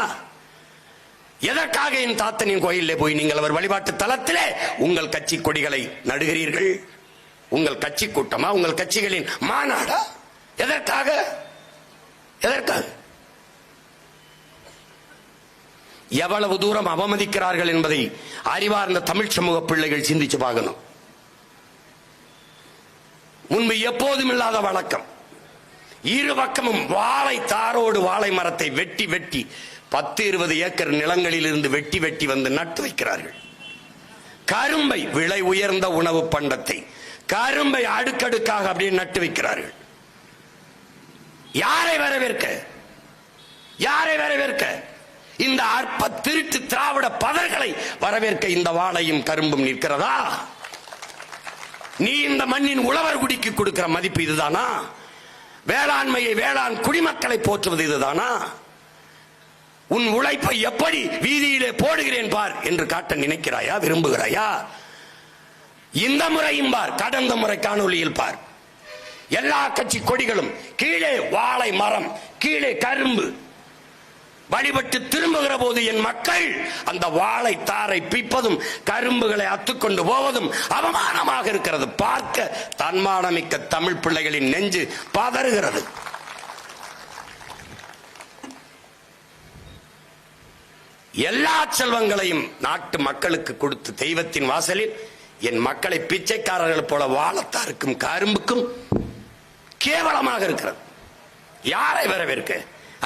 எதற்காக என் தாத்தனின் கோயிலே போய் நீங்கள் அவர் வழிபாட்டு தலத்திலே உங்கள் கட்சி கொடிகளை நடுகிறீர்கள்? உங்கள் கட்சி கூட்டமா? உங்கள் கட்சிகளின் மாநாடா? எதற்காக? எதற்காக? எவ்வளவு தூரம் அவமதிக்கிறார்கள் என்பதை அறிவார்ந்த தமிழ் சமூக பிள்ளைகள் சிந்திச்சு பார்க்கணும். முன்பு எப்போதும் இல்லாத வழக்கம். இரு பக்கமும் வாழை தாரோடு வாழை மரத்தை வெட்டி வெட்டி 10-20 ஏக்கர் நிலங்களில் இருந்து வெட்டி வெட்டி வந்து நட்டு வைக்கிறார்கள். கரும்பை, விலை உயர்ந்த உணவு பண்டத்தை, கரும்பை அடுக்கடுக்காக அப்படியே நட்டு வைக்கிறார்கள். யாரை வரவேற்க? யாரை வரவேற்க? இந்த அற்ப திருட்டு திராவிட பதர்களை வரவேற்க இந்த வாழையும் கரும்பும் நிற்கிறதா? நீ இந்த மண்ணின் உழவர் குடிக்கு கொடுக்கிற மதிப்பு இதுதானா? வேளாண்மையை, வேளாண் குடிமக்களை போற்றுவது இதுதானா? உன் உழைப்பை எப்படி வீதியிலே போடுகிறேன் பார் என்று காட்ட நினைக்கிறாயா? விரும்புகிறாயா? இந்த முறையும் பார், கடந்த முறை காணொலியில் பார். எல்லா கட்சி கொடிகளும் கீழே வாழை மரம், கீழே கரும்பு. வழிபட்டு திரும்புகிற போது என் மக்கள் அந்த வாழை தாரை பிப்பதும் கரும்புகளை அத்துக்கொண்டு போவதும் அவமானமாக இருக்கிறது. பார்க்க தன்மானமிக்க தமிழ் பிள்ளைகளின் நெஞ்சு பதறுகிறது. எல்லா செல்வங்களையும் நாட்டு மக்களுக்கு கொடுத்து தெய்வத்தின் வாசலில் என் மக்களை பிச்சைக்காரர்கள் போல வாழத்தாருக்கும் கரும்புக்கும் கேவலமாக இருக்கிறது. யாரை வரவேற்க?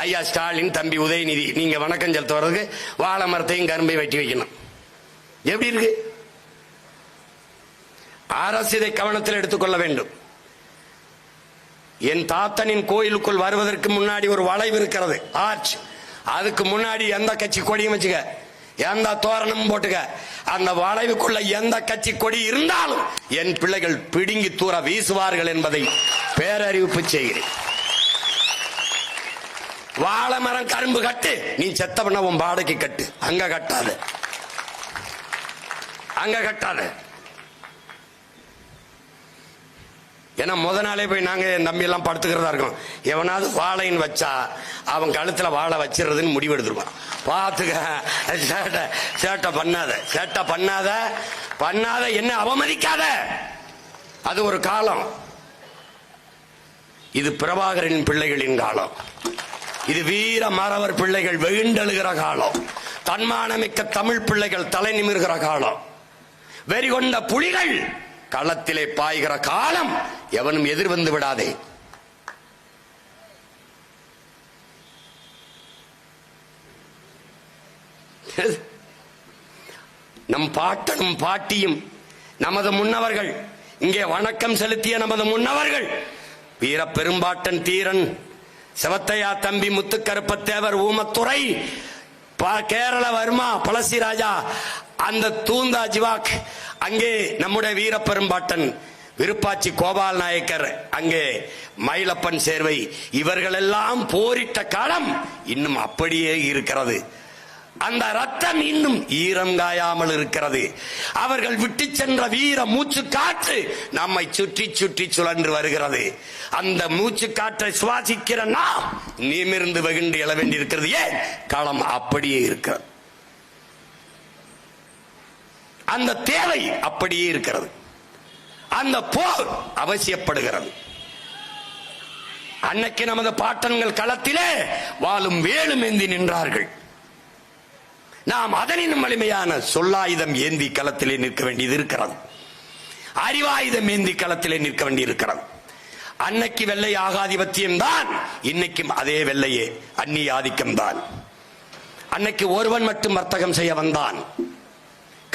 ஐயா ஸ்டாலின், தம்பி உதயநிதி, நீங்க வணக்கம் செலுத்த வர்றதுக்கு வாழை மரத்தையும் கரும்பை வெட்டி வைக்கணும். எப்படி இருக்கு? அரசு இதை கவனத்தில் எடுத்துக்கொள்ள வேண்டும். என் தாத்தனின் கோயிலுக்குள் வருவதற்கு முன்னாடி ஒரு வளைவு இருக்கிறது, ஆர்ச். அதுக்கு முன்னாடி எந்த கட்சி கொடியும் வச்சுக்க, எந்த தோரணமும் போட்டுக்க. அந்த வளைவுக்குள்ள எந்த கட்சி கொடி இருந்தாலும் என் பிள்ளைகள் பிடுங்கி தூர வீசுவார்கள் என்பதை பேரறிவிப்பு செய்கிறேன். வாழை மரம் கரும்பு கட்டு, நீ செத்த பண்ண உன் பாடைக்கு கட்டு, அங்க கட்டாத, அங்க கட்டாத. ஏன்னா முத நாளே போய் நாங்க என் தம்பி எல்லாம் படுத்துக்கிறதா இருக்கோம். எவனாவது வாழைன்னு வச்சா அவன் கழுத்துல வாழை வச்சிருதுன்னு முடிவு எடுத்துருவான். பாத்துக்க, சேட்டை பண்ணாத, சேட்டை பண்ணாத, பண்ணாத, என்ன அவமதிக்காத. அது ஒரு காலம். இது பிரபாகரன் பிள்ளைகளின் காலம். இது வீர மறவர் பிள்ளைகள் வெகுண்டெழுகிற காலம். தன்மானமிக்க தமிழ் பிள்ளைகள் தலை நிமிர்கிற காலம். வெறிகொண்ட புலிகள் களத்திலே பாய்கிற காலம். எவனும் எதிர்வந்து விடாதே. நம் பாட்டனும் பாட்டியும் நமது முன்னவர்கள், இங்கே வணக்கம் செலுத்திய நமது முன்னவர்கள், வீர பெரும்பாட்டன் தீரன், சிவத்தையா தம்பி, முத்துக்கருப்பத்தேவர், ஊமத்துறை, கேரள வர்மா, பழசிராஜா, அந்த தூந்தா ஜிவாக், அங்கே நம்முடைய வீர பெரும்பாட்டன் விருப்பாச்சி கோபால் நாயக்கர், அங்கே மயிலப்பன் சேர்வை, இவர்களெல்லாம் போரிட்ட காலம் இன்னும் அப்படியே இருக்கிறது. அந்த ரத்தம் இன்னும் ஈரம் காயாமல் இருக்கிறது. அவர்கள் விட்டு சென்ற வீர மூச்சு காற்று நம்மை சுற்றி சுற்றி சுழன்று வருகிறது. அந்த மூச்சு காற்றை சுவாசிக்கிற நாம் நிமிர்ந்து வெகுண்டு எழ வேண்டியிருக்கிறது. ஏன்? களம் அப்படியே இருக்கிறது. அந்த தேவை அப்படியே இருக்கிறது. அந்த போர் அவசியப்படுகிறது. அன்னைக்கு நமது பாட்டன்கள் களத்திலே வாளும் வேலும் ஏந்தி நின்றார்கள். நாம் அதனினும் வலிமையான சொல்லாயுதம் ஏந்தி களத்திலே நிற்க வேண்டியது இருக்கிறது. அறிவாயுதம் ஏந்தி களத்திலே நிற்க வேண்டியிருக்கிறது. அன்னைக்கு வெள்ளை ஆகாதிபத்தியம் தான், இன்னைக்கும் அதே வெள்ளையே அந்நிய ஆதிக்கம் தான். அன்னைக்கு ஒருவன் மட்டும் வர்த்தகம் செய்ய வந்தான்,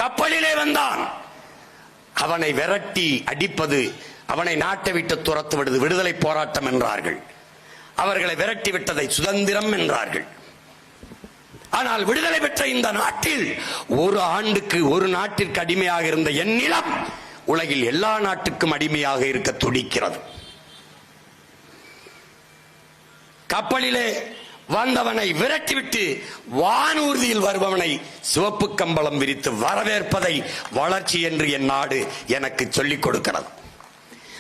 கப்பலிலே வந்தான். அவனை விரட்டி அடிப்பது, அவனை நாட்டை விட்டு துரத்து விடுவது விடுதலை போராட்டம் என்றார்கள். அவர்களை விரட்டி விட்டதை சுதந்திரம் என்றார்கள். ஆனால் விடுதலை பெற்ற இந்த நாட்டில் ஒரு ஆண்டுக்கு ஒரு நாட்டிற்கு அடிமையாக இருந்த என் நிலம் உலகில் எல்லா நாட்டுக்கும் அடிமையாக இருக்க துடிக்கிறது. கப்பலிலே வந்தவனை விரட்டிவிட்டு வானூர்தியில் வருபவனை சிவப்பு கம்பளம் விரித்து வரவேற்பதை வளர்ச்சி என்று என் நாடு எனக்கு சொல்லிக் கொடுக்கிறது.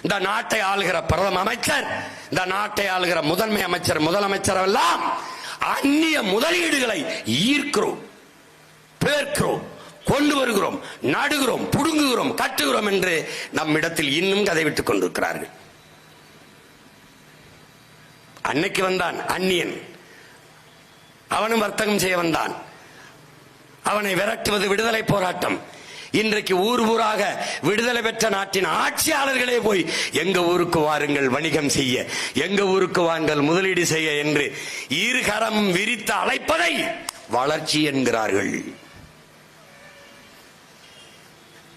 இந்த நாட்டை ஆளுகிற பிரதம அமைச்சர், இந்த நாட்டை ஆளுகிற முதன்மை அமைச்சர், முதலமைச்சர் எல்லாம் அந்நிய முதலீடுகளை ஈர்க்கிறோம், பேர்க்கிறோம், கொண்டு வருகிறோம், நடுகிறோம், புடுங்குகிறோம், கட்டுகிறோம் என்று நம்மிடத்தில் இன்னும் கதை விட்டுக் கொண்டிருக்கிறார்கள். அன்னைக்கு வந்தான் அந்நியன், அவனும் வர்த்தகம் செய்ய வந்தான். அவனை விரட்டுவது விடுதலை போராட்டம். இன்றைக்கு ஊர் ஊராக விடுதலை பெற்ற நாட்டின் ஆட்சியாளர்களே போய் எங்க ஊருக்கு வாருங்கள் வணிகம் செய்ய, எங்க ஊருக்கு வாருங்கள் முதலீடு செய்ய என்று இருகரம் விரித்து அழைப்பதை வளர்ச்சி என்கிறார்கள்.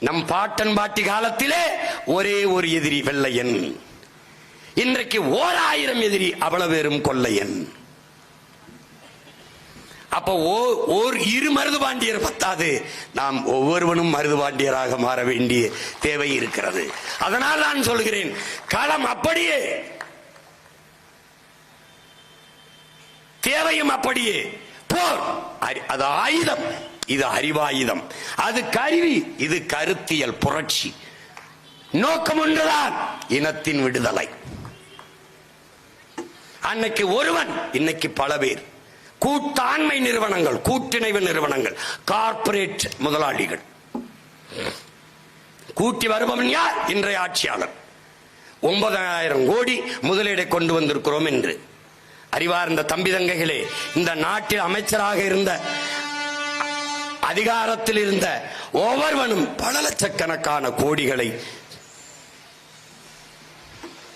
நம் பாட்டன் பாட்டி காலத்திலே ஒரே ஒரு எதிரி வெள்ளையன். இன்றைக்கு 1000 எதிரி, அவ்வளவு பேரும் கொள்ளையன். அப்போ இரு மருதுபாண்டியர் பத்தாது, நாம் ஒவ்வொருவனும் மருதுபாண்டியராக மாற வேண்டிய தேவை இருக்கிறது. அதனால் நான் சொல்கிறேன், களம் அப்படியே, தேவையும் அப்படியே. போர் அது ஆயுதம், இது அறிவாயுதம். அது கருவி, இது கருத்தியல் புரட்சி. நோக்கம் ஒன்றுதான், இனத்தின் விடுதலை. அன்னைக்கு ஒருவன், இன்னைக்கு பல பேர். கூட்டாண்மை நிறுவனங்கள், கூட்டிணைவு நிறுவனங்கள், கார்ப்பரேட் முதலாளிகள். கூட்டி வருபவன் யார்? இன்றைய ஆட்சியாளர். 9,000 கோடி முதலீடை கொண்டு வந்திருக்கிறோம் என்று அறிவார்ந்த தம்பி தங்கைகளே, இந்த நாட்டில் அமைச்சராக இருந்த, அதிகாரத்தில் இருந்த ஒவ்வொருவனும் பல லட்சக்கணக்கான கோடிகளை,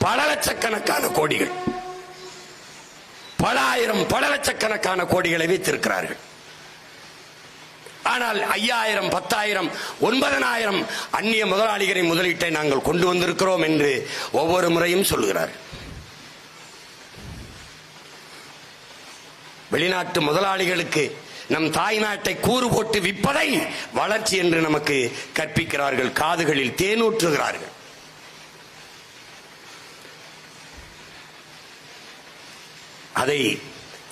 பல லட்சக்கணக்கான கோடிகள், பல ஆயிரம் பல லட்சக்கணக்கான கோடிகளை வைத்திருக்கிறார்கள். ஆனால் 5,000, 10,000, 9,000 அந்நிய முதலாளிகளின் முதலீட்டை நாங்கள் கொண்டு வந்திருக்கிறோம் என்று ஒவ்வொரு முறையும் சொல்கிறார். வெளிநாட்டு முதலாளிகளுக்கு நம் தாய் நாட்டை கூறு போட்டு விற்பதை வளர்ச்சி என்று நமக்கு கற்பிக்கிறார்கள், காதுகளில் தேனூற்றுகிறார்கள். அதை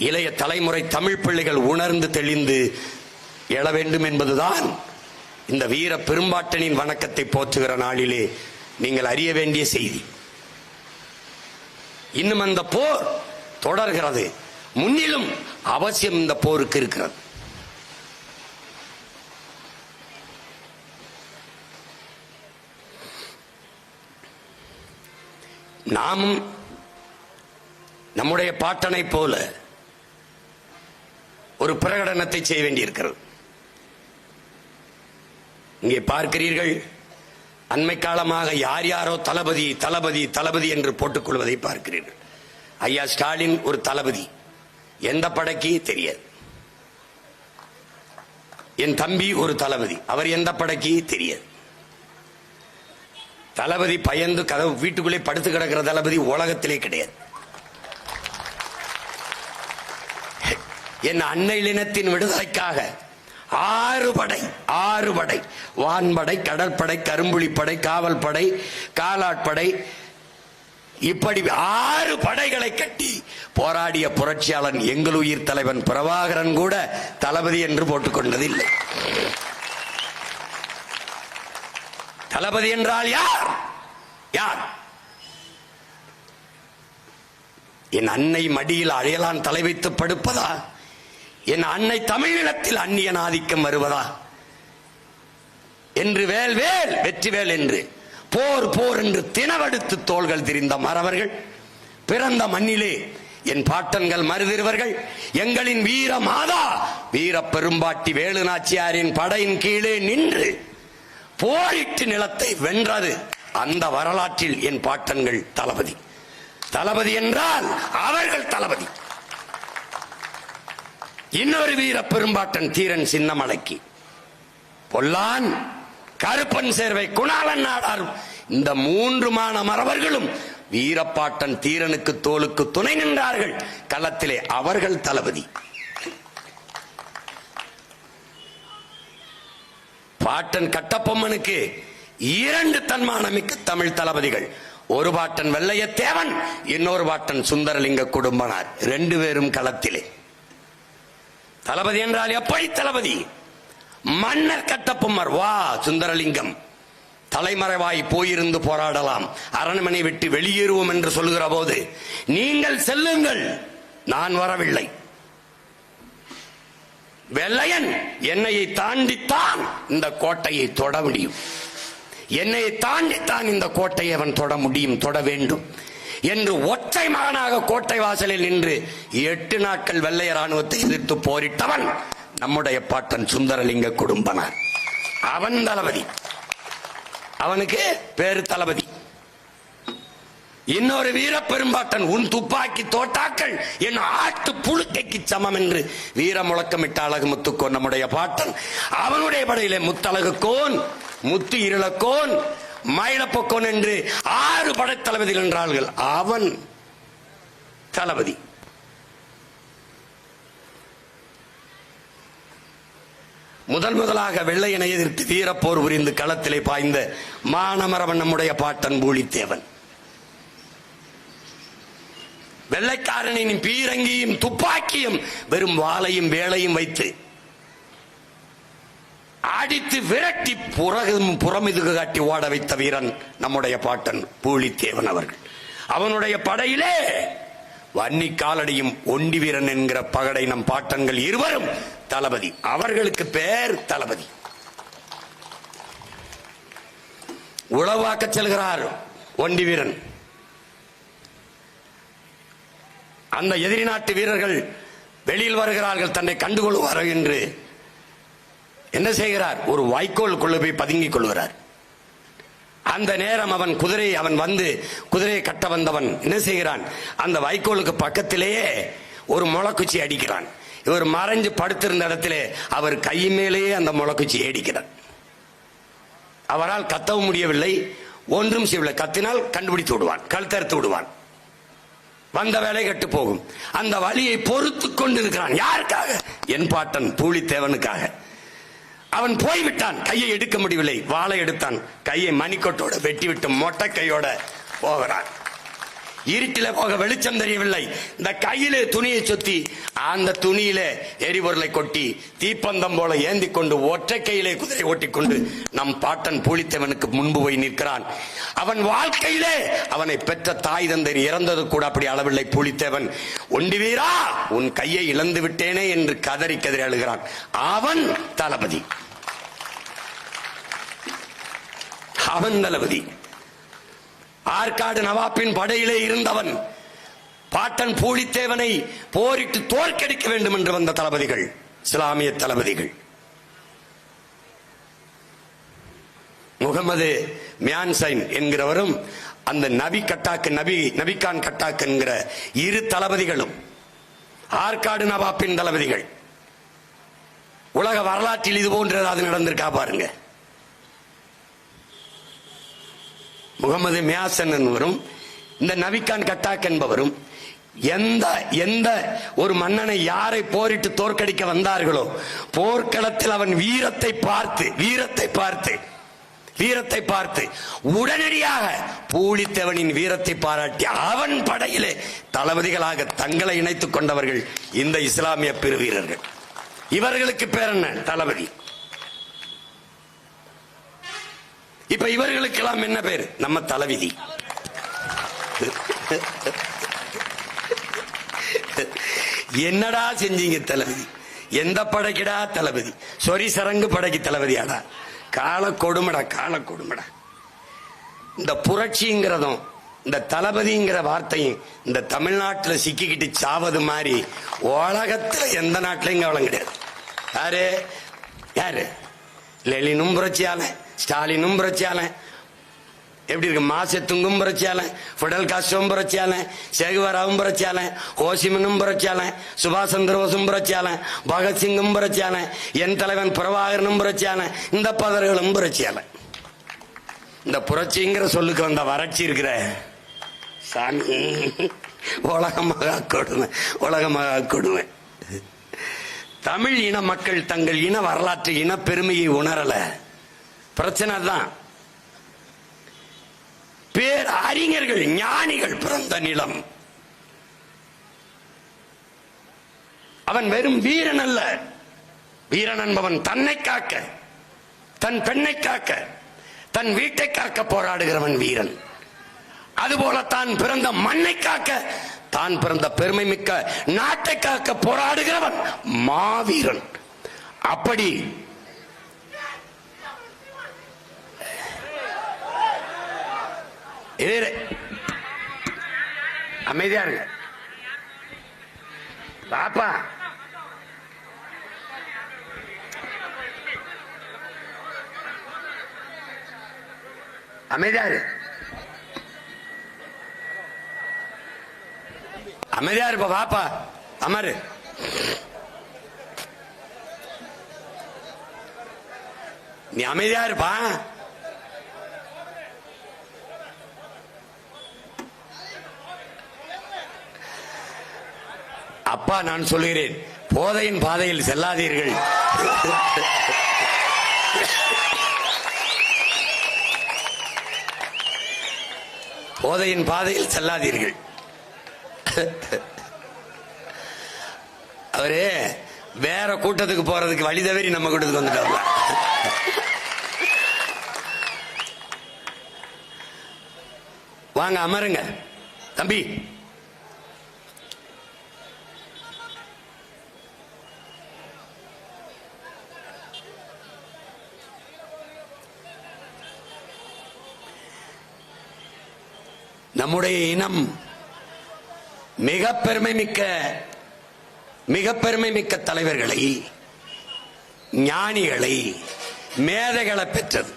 இளைய தலைமுறை தமிழ் பிள்ளைகள் உணர்ந்து தெளிந்து எழ வேண்டும் என்பதுதான் இந்த வீர பெரும்பாட்டனின் வணக்கத்தை போற்றுகிற நாளிலே நீங்கள் அறிய வேண்டிய செய்தி. இன்னும் அந்த போர் தொடர்கிறது. முன்னிலும் அவசியம் இந்த போருக்கு இருக்கிறது. நாமும் நம்முடைய பாட்டனை போல ஒரு பிரகடனத்தை செய்ய வேண்டியிருக்கிறது. இங்கே பார்க்கிறீர்கள், அண்மை காலமாக யார் யாரோ தளபதி தளபதி தளபதி என்று போட்டுக் கொள்வதை பார்க்கிறீர்கள். ஐயா ஸ்டாலின் ஒரு தளபதி, எந்த படைக்கு தெரியாது. என் தம்பி ஒரு தளபதி, அவர் எந்த படைக்கு தெரியாது. தளபதி பயந்து கதவு வீட்டுக்குள்ளே படுத்து கிடக்கிற தளபதி உலகத்திலே கிடையாது. என் அன்னையினத்தின் விடுதலைக்காக 6 படை, வான்படை, கடற்படை, கரும்புலிப்படை, காவல் படை, காலாட்படை, இப்படி 6 படைகளை கட்டி போராடிய புரட்சியாளன் எங்கள் உயிர் தலைவன் பிரபாகரன் கூட தளபதி என்று போட்டுக் கொண்டதில்லை. தளபதி என்றால் யார்? யார்? என் அன்னை மடியில் அழையலான் தலை வைத்து படுப்பதா? என் அன்னை தமிழீழத்தில் அந்நியன் ஆதிக்கம் வருவதா என்று வேல் வேல் வெற்றி வேல் என்று போர் போர் என்று தினவெடுத்து தோள்கள் திரிந்த மறவர்கள் பிறந்த மண்ணிலே என் பாட்டன்கள் மருதிருவர்கள் எங்களின் வீர மாதா வீர பெரும்பாட்டி வேலு நாச்சியாரின் படையின் கீழே நின்று போரிட்டு நிலத்தை வென்றது. அந்த வரலாற்றில் என் பாட்டன்கள் தளபதி. தளபதி என்றால் அவர்கள் தளபதி. இன்னொரு வீர பெரும்பாட்டன் தீரன் சின்னமலைக்கு, பொல்லான், கருப்பன் சேர்வை, குணாளன் நாடார், இந்த 3 மாணவர்களும் வீரப்பாட்டன் தீரனுக்கு தோளுக்கு துணை நின்றார்கள் களத்திலே. அவர்கள் தளபதி. பாட்டன் கட்டபொம்மனுக்கு 2 தன்மானமிக்க தமிழ் தளபதிகள். ஒரு பாட்டன் வெள்ளையத்தேவன், இன்னொரு பாட்டன் சுந்தரலிங்க குடும்பனார். 2 பேரும் களத்திலே. தளபதி என்றால் எப்படி தளபதி? மன்னர் கட்டபொம்மர் வா சுந்தரலிங்கம் தலைமறைவாய் போயிருந்து போராடலாம், அரண்மனை விட்டு வெளியேறுவோம் என்று சொல்லுகிற போது நீங்கள் செல்லுங்கள், நான் வரவில்லை. வெள்ளையன் என்னையை தாண்டித்தான் இந்த கோட்டையை தொட முடியும், என்னையை தாண்டித்தான் இந்த கோட்டையை அவன் தொட முடியும், தொட வேண்டும் என்று ஒற்றை மகனாக கோட்டை வாசலில் நின்று 8 நாட்கள் வெள்ளைய ராணுவத்தை எதிர்த்து போரிட்டவன் நம்முடைய பாட்டன் சுந்தரலிங்க குடும்பனார். அவன் தளபதி. அவனுக்கு பேரு தளபதி. இன்னொரு வீர பெரும்பாட்டன், உன் துப்பாக்கி தோட்டாக்கள் என் ஆட்டு புழுக்கைக்கு சமம் என்று வீர முழக்கமிட்ட அழகு முத்துக்கோன் நம்முடைய பாட்டன். அவனுடைய படையிலே முத்தழகுக்கோன், முத்து இருளக்கோன், மயிலப்பக்கோன் என்று 6 படைத்தளபதிகள் என்றார்கள். அவன் தளபதி. முதலாக வெள்ளையனை எதிர்த்து வீரப்போர் புரிந்து களத்திலே பாய்ந்த மானமரவன் நம்முடைய பாட்டன் பூலித்தேவன். வெள்ளைக்காரனின் பீரங்கியும் துப்பாக்கியும் வெறும் வாளையும் வேளையும் வைத்து அடித்து விரட்டி புறமிதுகு காட்டி ஓட வைத்த வீரன் நம்முடைய பாட்டன் பூலித்தேவன் அவர்கள். அவனுடைய படையிலே வன்னி காலடியும் ஒண்டி வீரன் என்கிற பகடை நம் பாட்டன்கள் இருவரும் தளபதி. அவர்களுக்கு பேர் தளபதி. உளவாக்க செல்கிறார் ஒண்டி வீரன். அந்த எதிரி நாட்டு வீரர்கள் வெளியில் வருகிறார்கள், தன்னை கண்டுகொள்வார்கள் என்று என்ன செய்கிறார்? ஒரு வைக்கோல் கொள்ள போய் பதுங்கிக் கொள்கிறார். அந்த நேரம் அவன் வந்து குதிரையை கட்ட வந்தவன் என்ன செய்கிறான்? அந்த வைக்கோலுக்கு பக்கத்திலேயே ஒரு முளக்குச்சி அடிக்கிறான். இவர் மறைஞ்சு படுத்திருந்த இடத்திலே அவர் கை மேலேயே அந்த முளக்குச்சி அடிக்கிறார். அவரால் கத்தவும் முடியவில்லை, ஒன்றும் செய்யவில்லை. கத்தினால் கண்டுபிடித்து விடுவான், கழுத்தறுத்து விடுவான், வந்த வேலை கட்டு போகும். அந்த வலியை பொறுத்து கொண்டிருக்கிறான். யாருக்காக? என் பாட்டன் பூலித்தேவனுக்காக. அவன் போய்விட்டான், கையை எடுக்க முடியவில்லை, வாளை எடுத்தான், கையை மணிக்கொட்டோட வெட்டிவிட்டு மொட்டை கையோட போகிறான். இருட்டில போக வெளிச்சம் தெரியவில்லை. இந்த கையிலே துணியை சுத்தி அந்த துணியில எரிபொருளை கொட்டி தீப்பந்தம் போல ஏந்தி கொண்டு ஒற்றை கையிலே குதிரை ஓட்டிக்கொண்டு நம் பாட்டன் பூலித்தேவனுக்கு முன்பு போய் நிற்கிறான். அவன் வாழ்க்கையிலே அவனை பெற்ற தாய் தந்தை இறந்தது கூட அப்படி அளவில்லை. பூலித்தேவன், ஒண்டி வீரா உன் கையை இழந்து விட்டேனே என்று கதறி கதறி அழுகிறான். அவன் தளபதி, அவன் தளபதி. ஆற்காடு நவாப்பின் படையிலே இருந்தவன். பாட்டன் பூலித்தேவனை போரிட்டு தோற்கடிக்க வேண்டும் என்று வந்த தளபதிகள், இஸ்லாமிய தளபதிகள். முகமது மியான்சைன் என்கிறவரும் அந்த நபிகான் கட்டாக் என்கிற இரு தளபதிகளும் ஆற்காடு நவாப்பின் தளபதிகள். உலக வரலாற்றில் இது போன்ற ஏதாவது நடந்திருக்கா பாருங்க. முகமது மியாசன் என்பவரும் இந்த நபிகான் கட்டாக் என்பவரும் எந்த ஒரு மன்னனை யாரை போரிட்டு தோற்கடிக்க வந்தார்களோ போர்க்களத்தில் அவன் வீரத்தை பார்த்து உடனடியாக பூலித்தேவனின் வீரத்தை பாராட்டி அவன் படையிலே தளபதிகளாக தங்களை இணைத்துக் கொண்டவர்கள் இந்த இஸ்லாமிய பெருவீரர்கள். இவர்களுக்கு பேர் என்ன? தளபதி. இப்ப இவர்களுக்கெல்லாம் என்ன பேரு? நம்ம தளபதி. என்னடா செஞ்சீங்க தளபதி? எந்த படைக்குடா தளபதி? சொரி சரங்கு படைக்கு தளபதியாடா? கால கொடுமடா. இந்த புரட்சிங்கிறதும் இந்த தளபதிங்கிற வார்த்தையும் இந்த தமிழ்நாட்டில் சிக்கிக்கிட்டு சாவது மாதிரி உலகத்துல எந்த நாட்டிலையும் கவலம் கிடையாது. யாரு? லெனினும் புரட்சியாளன், ஸ்டாலினும் புரட்சியாளன், எப்படி இருக்கு? மாசத்துங்கும் புரட்சியாளன், பிடல் காஸ்ட்ரோவும் புரட்சியாளன், சேகுவாராவும் புரட்சியாளன், ஹோசிமினும் புரட்சியாளன், சுபாஷ் சந்திர போஸும் புரட்சியாளன், பகத்சிங்கும் புரட்சியாளன், என் தலைவன் பிரபாகரனும் புரட்சியாளன், இந்த பதர்களும் புரட்சியாளன். இந்த புரட்சிங்கிற சொல்லுக்கு வந்த வறட்சி இருக்கிற சாமி உலகமாக கொடுமை. தமிழ் இன மக்கள் தங்கள் இன வரலாற்று இன பெருமையை உணரல. பிரச்சனை தான். பேர் அறிஞர்கள் ஞானிகள் பிறந்த நிலம். அவன் வெறும் வீரன் அல்ல. வீரன் என்பவன் தன்னை காக்க, தன் பெண்ணை காக்க, தன் வீட்டை காக்க போராடுகிறவன் வீரன். அதுபோல தான் பிறந்த மண்ணை காக்க, தான் பிறந்த பெருமை மிக்க நாட்டை காக்க போராடுகிறவன் மாவீரன். அப்படி அமைதியா இருங்க பாப்பா. அமைதியா இரு, அமைதியா இருப்பா பாப்பா. அமரு. நீ அமைதியா இருப்பா. அப்பா நான் சொல்கிறேன், போதையின் பாதையில் செல்லாதீர்கள். போதையின் பாதையில் செல்லாதீர்கள். அவரு வேற கூட்டத்துக்கு போறதுக்கு வழி தவறி நம்ம கூட்டத்துக்கு வந்துட்டாங்க. வாங்க அமருங்க தம்பி. நம்முடைய இனம் மிக பெருமை மிக்க தலைவர்களை, ஞானிகளை, மேதைகளை பெற்றது.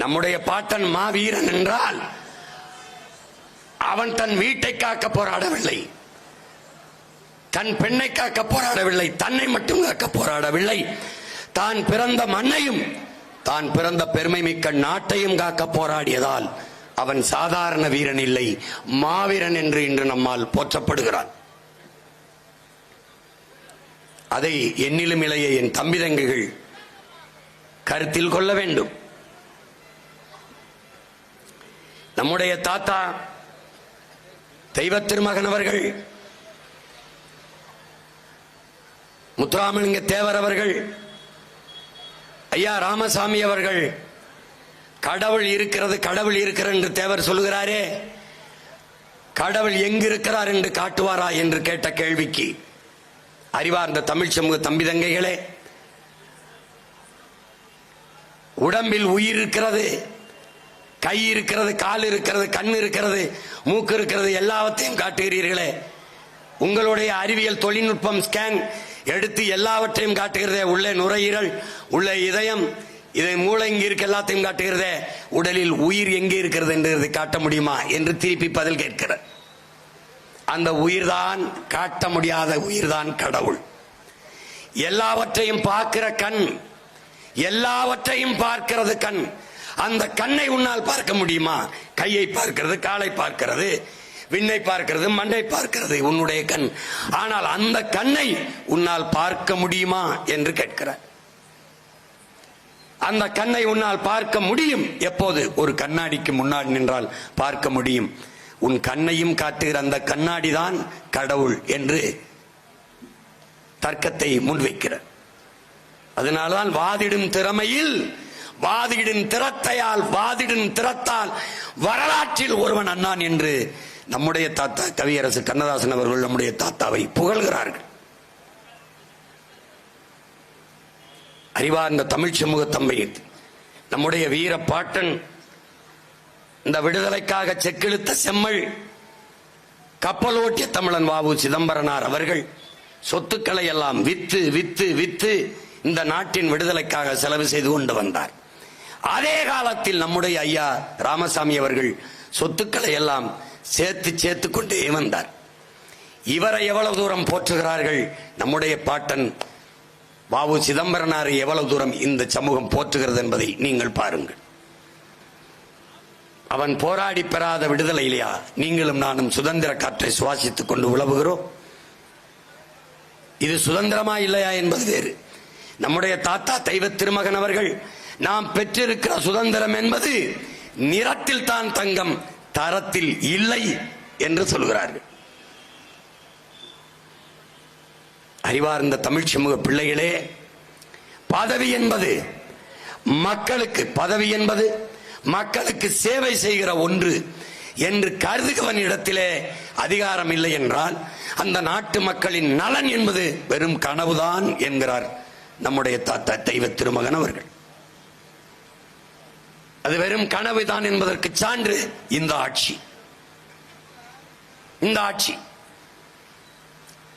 நம்முடைய பாட்டன் மாவீரன் என்றால் அவன் தன் வீட்டை காக்க போராடவில்லை, தன் பெண்ணை காக்க போராடவில்லை, தன்னை மட்டும் காக்க போராடவில்லை, தான் பிறந்த மண்ணையும் தான் பிறந்த பெருமை மிக்க நாட்டையும் காக்க போராடியதால் அவன் சாதாரண வீரன் இல்லை, மாவீரன் என்று இன்று நம்மால் போற்றப்படுகிறான். அதை என்னிலும் இளைய என் தம்பி தங்கைகள் கருத்தில் கொள்ள வேண்டும். நம்முடைய தாத்தா தெய்வ திருமகன் அவர்கள், முத்துராமலிங்க தேவர் அவர்கள், ஐயா ராமசாமி அவர்கள் கடவுள் இருக்கிறது கடவுள் இருக்கிறது என்று தேவர் சொல்லுகிறாரே, கடவுள் எங்கு இருக்கிறார் என்று காட்டுவாரா என்று கேட்ட கேள்விக்கு அறிவார்ந்த தமிழ் சமூக தம்பி தங்கைகளே, உடம்பில் உயிர் இருக்கிறது, கை இருக்கிறது, கால் இருக்கிறது, கண் இருக்கிறது, மூக்கு இருக்கிறது, எல்லாவற்றையும் காட்டுகிறீர்களே. உங்களுடைய அறிவியல் தொழில்நுட்பம் ஸ்கேன் எடுத்து எல்லாவற்றையும் காட்டுகிறதே. உள்ளே நுரையீரல், உள்ளே இதயம், இதை மூளை இங்கே இருக்க எல்லாத்தையும் காட்டுகிறதே. உடலில் உயிர் எங்கே இருக்கிறது என்று காட்ட முடியுமா என்று திருப்பி பதில் கேட்கிறார். அந்த உயிர்தான், காட்ட முடியாத உயிர்தான் கடவுள். எல்லாவற்றையும் பார்க்கிற கண், எல்லாவற்றையும் பார்க்கிறது கண். அந்த கண்ணை உன்னால் பார்க்க முடியுமா? கையை பார்க்கிறது, காலை பார்க்கிறது, விண்ணை பார்க்கிறது, மண்ணை பார்க்கிறது உன்னுடைய கண். ஆனால் அந்த கண்ணை உன்னால் பார்க்க முடியுமா என்று கேட்கிறார். அந்த கண்ணை உன்னால் பார்க்க முடியும். எப்போது? ஒரு கண்ணாடிக்கு முன்னாடி நின்றால் பார்க்க முடியும். உன் கண்ணையும் காட்டுகிற அந்த கண்ணாடி தான் கடவுள் என்று தர்க்கத்தை முன்வைக்கிறார். அதனால்தான் வாதிடும் திறமையில், வாதிடும் திறத்தையால், வாதிடும் திறத்தால் வரலாற்றில் ஒருவன் அண்ணான் என்று நம்முடைய தாத்தா கவியரசு கண்ணதாசன் அவர்கள் நம்முடைய தாத்தாவை புகழ்கிறார்கள். அறிவார்ந்த தமிழ் சமூக தம்பி, நம்முடைய வீர பாட்டன் இந்த விடுதலைக்காக செக்கிழுத்த செம்மல் கப்பலோட்டிய தமிழன் வாவு சிதம்பரனார் அவர்கள் சொத்துக்களை எல்லாம் வித்து வித்து வித்து இந்த நாட்டின் விடுதலைக்காக செலவு செய்து கொண்டு வந்தார். அதே காலத்தில் நம்முடைய ஐயா ராமசாமி அவர்கள் சொத்துக்களை எல்லாம் சேர்த்து சேர்த்து கொண்டே வந்தார். இவரை எவ்வளவு தூரம் போற்றுகிறார்கள் நம்முடைய பாட்டன் வாவு சிதம்பரனாரை எவ்வளவு தூரம் இந்த சமூகம் போற்றுகிறது என்பதை நீங்கள் பாருங்கள். அவன் போராடி பெறாத விடுதலை இல்லையா? நீங்களும் நானும் சுதந்திர காற்றை சுவாசித்துக் கொண்டு உலவுகிறோம். இது சுதந்திரமா இல்லையா என்பது வேறு. நம்முடைய தாத்தா தெய்வ திருமகன் அவர்கள் நாம் பெற்றிருக்கிற சுதந்திரம் என்பது நிறத்தில் தான் தங்கம், தரத்தில் இல்லை என்று சொல்கிறார்கள். அறிவார்ந்த தமிழ் சமூக பிள்ளைகளே, பதவி என்பது மக்களுக்கு, பதவி என்பது மக்களுக்கு சேவை செய்கிற ஒன்று என்று கருதுகவன் இடத்திலே அதிகாரம் இல்லை என்றால் அந்த நாட்டு மக்களின் நலன் என்பது வெறும் கனவுதான் என்கிறார் நம்முடைய தாத்தா தெய்வ திருமகன் அவர்கள். அது வெறும் கனவுதான் என்பதற்கு சான்று இந்த ஆட்சி. இந்த ஆட்சி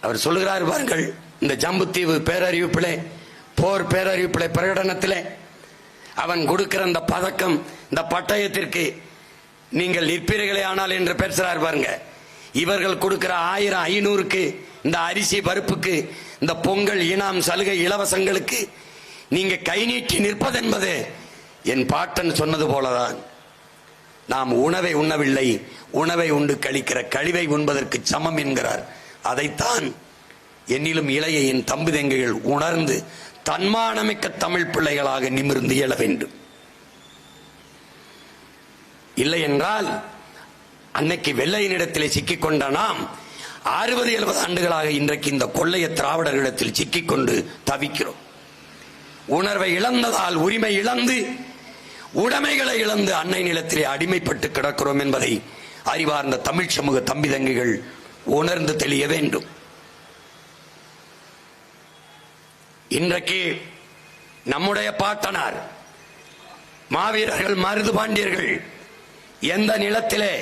அவர் சொல்லுகிறார் பாருங்கள், இந்த ஜம்புத்தீவு பேரறிவிப்பிலே, போர் பேரறிவிப்பிலே பிரகடனத்திலே அவன் கொடுக்கிற அந்த பதக்கம், இந்த பட்டயத்திற்கு நீங்கள் நிற்பீர்களே ஆனால் என்று பேசுறார் பாருங்க. இவர்கள் கொடுக்கிற 1000 500க்கு, இந்த அரிசி பருப்புக்கு, இந்த பொங்கல் இனாம் சலுகை இலவசங்களுக்கு நீங்க கை நீட்டி நிற்பதென்பது என் பாட்டன் சொன்னது போலதான். நாம் உணவை உண்ணவில்லை, உணவை உண்டு கழிக்கிற கழிவை உண்பதற்கு சமம் என்கிறார். அதைத்தான் என்னிலும் இளைய என் தம்புதங்கைகள் உணர்ந்து தன்மானமிக்க தமிழ் பிள்ளைகளாக நிமிர்ந்து எழ வேண்டும். இல்லை என்றால் அன்னைக்கு வெள்ளையினிடத்திலே சிக்கிக்கொண்ட நாம் 60-70 ஆண்டுகளாக இன்றைக்கு இந்த கொள்ளைய திராவிடர்களிடத்தில் சிக்கிக்கொண்டு தவிக்கிறோம். உணர்வை இழந்ததால் உரிமை இழந்து, உடைமைகளை இழந்து அன்னை நிலத்திலே அடிமைப்பட்டு கிடக்கிறோம் என்பதை அறிவார்ந்த தமிழ் சமூக தம்பி தங்கைகள் உணர்ந்து தெளிய வேண்டும். இன்றைக்கு நம்முடைய பாட்டனார் மாவீரர்கள் மருது பாண்டியர்கள் எந்த நிலத்திலே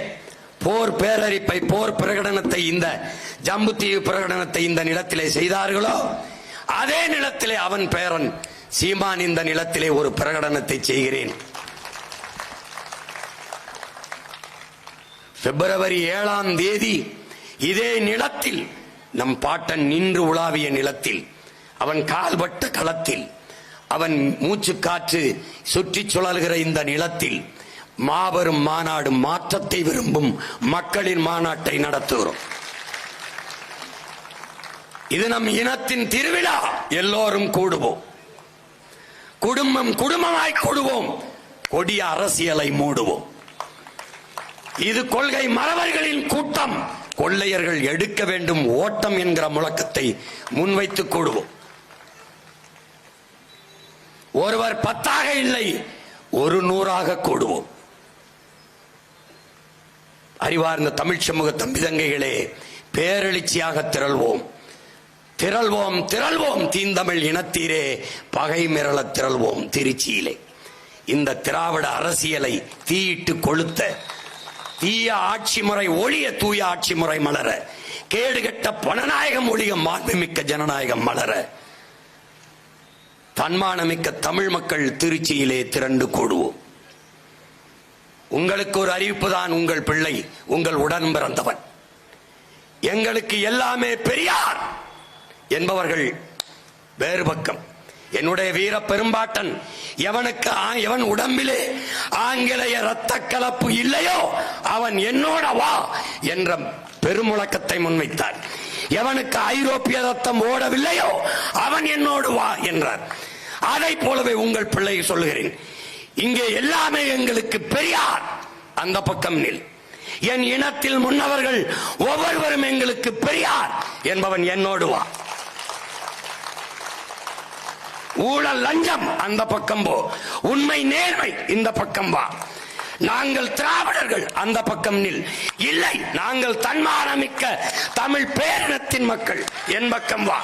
போர் பேரறிப்பை, போர் பிரகடனத்தை, இந்த ஜம்புத்தீவு பிரகடனத்தை இந்த நிலத்திலே செய்தார்களோ அதே நிலத்திலே அவன் பேரன் சீமான் இந்த நிலத்திலே ஒரு பிரகடனத்தை செய்கிறேன். பிப்ரவரி 7ஆம் தேதி இதே நிலத்தில், நம் பாட்டன் நின்று உலாவிய நிலத்தில், அவன் கால்பட்ட களத்தில், அவன் மூச்சு காற்று சுற்றி சுழல்கிற இந்த நிலத்தில் மாபெரும் மாநாடு, மாற்றத்தை விரும்பும் மக்களின் மாநாட்டை நடத்துகிறோம். இது நம் இனத்தின் திருவிழா. எல்லோரும் கூடுவோம், குடும்பம் குடும்பமாய் கூடுவோம், கொடிய அரசியலை மூடுவோம். இது கொள்கை மறவர்களின் கூட்டம், கொள்ளையர்கள் எடுக்க வேண்டும் ஓட்டம் என்கிற முழக்கத்தை முன்வைத்து கூடுவோம். ஒருவர் 10ஆக இல்லை, 100ஆக கூடுவோம். அறிவார்ந்த தமிழ் சமூக தம்பி தங்கைகளே, பேரெழுச்சியாக திரள்வோம், திரள்வோம், திரள்வோம். தீந்தமிழ் இனத்தீரே, பகை மிரள திரள்வோம் திருச்சியிலே. இந்த திராவிட அரசியலை தீயிட்டு கொளுத்த, தீய ஆட்சி முறை ஒழிய தூய ஆட்சி முறை மலர, கேடுகட்ட பணநாயகம் ஒழிய மாண்புமிக்க ஜனநாயகம் மலர, தன்மானமிக்க தமிழ் மக்கள் திருச்சியிலே திரண்டு கூடுவோம். உங்களுக்கு ஒரு அறிவிப்பு தான். உங்கள் பிள்ளை, உங்கள் உடன் பிறந்தவன். எங்களுக்கு எல்லாமே பெரியார் என்பவர்கள் வேறு பக்கம். என்னுடைய வீர பெரும்பாட்டன் எவன் உடம்பிலே ஆங்கிலேய இரத்த கலப்பு இல்லையோ அவன் என்னோட வா என்ற பெருமுழக்கத்தை முன்வைத்தார். எவனுக்கு ஐரோப்பிய ரத்தம் ஓடவில்லையோ அவன் என்னோடு வா என்றார். அதை போலவே உங்கள் பிள்ளையை சொல்லுகிறேன், இங்கே எல்லாமே எங்களுக்கு பெரியார். அந்த பக்கம் நில். என் இனத்தில் முன்னவர்கள் ஒவ்வொருவரும் எங்களுக்கு பெரியார் என்பவன் என்னோடு வா. ஊழல் லஞ்சம் அந்த பக்கம் போ, உண்மை நேர்மை இந்த பக்கம் வா. நாங்கள் திராவிடர்கள் அந்த பக்கம் நில். இல்லை, நாங்கள் தன்மானமிக்க தமிழ் பேரினத்தின் மக்கள் என் பக்கம் வா,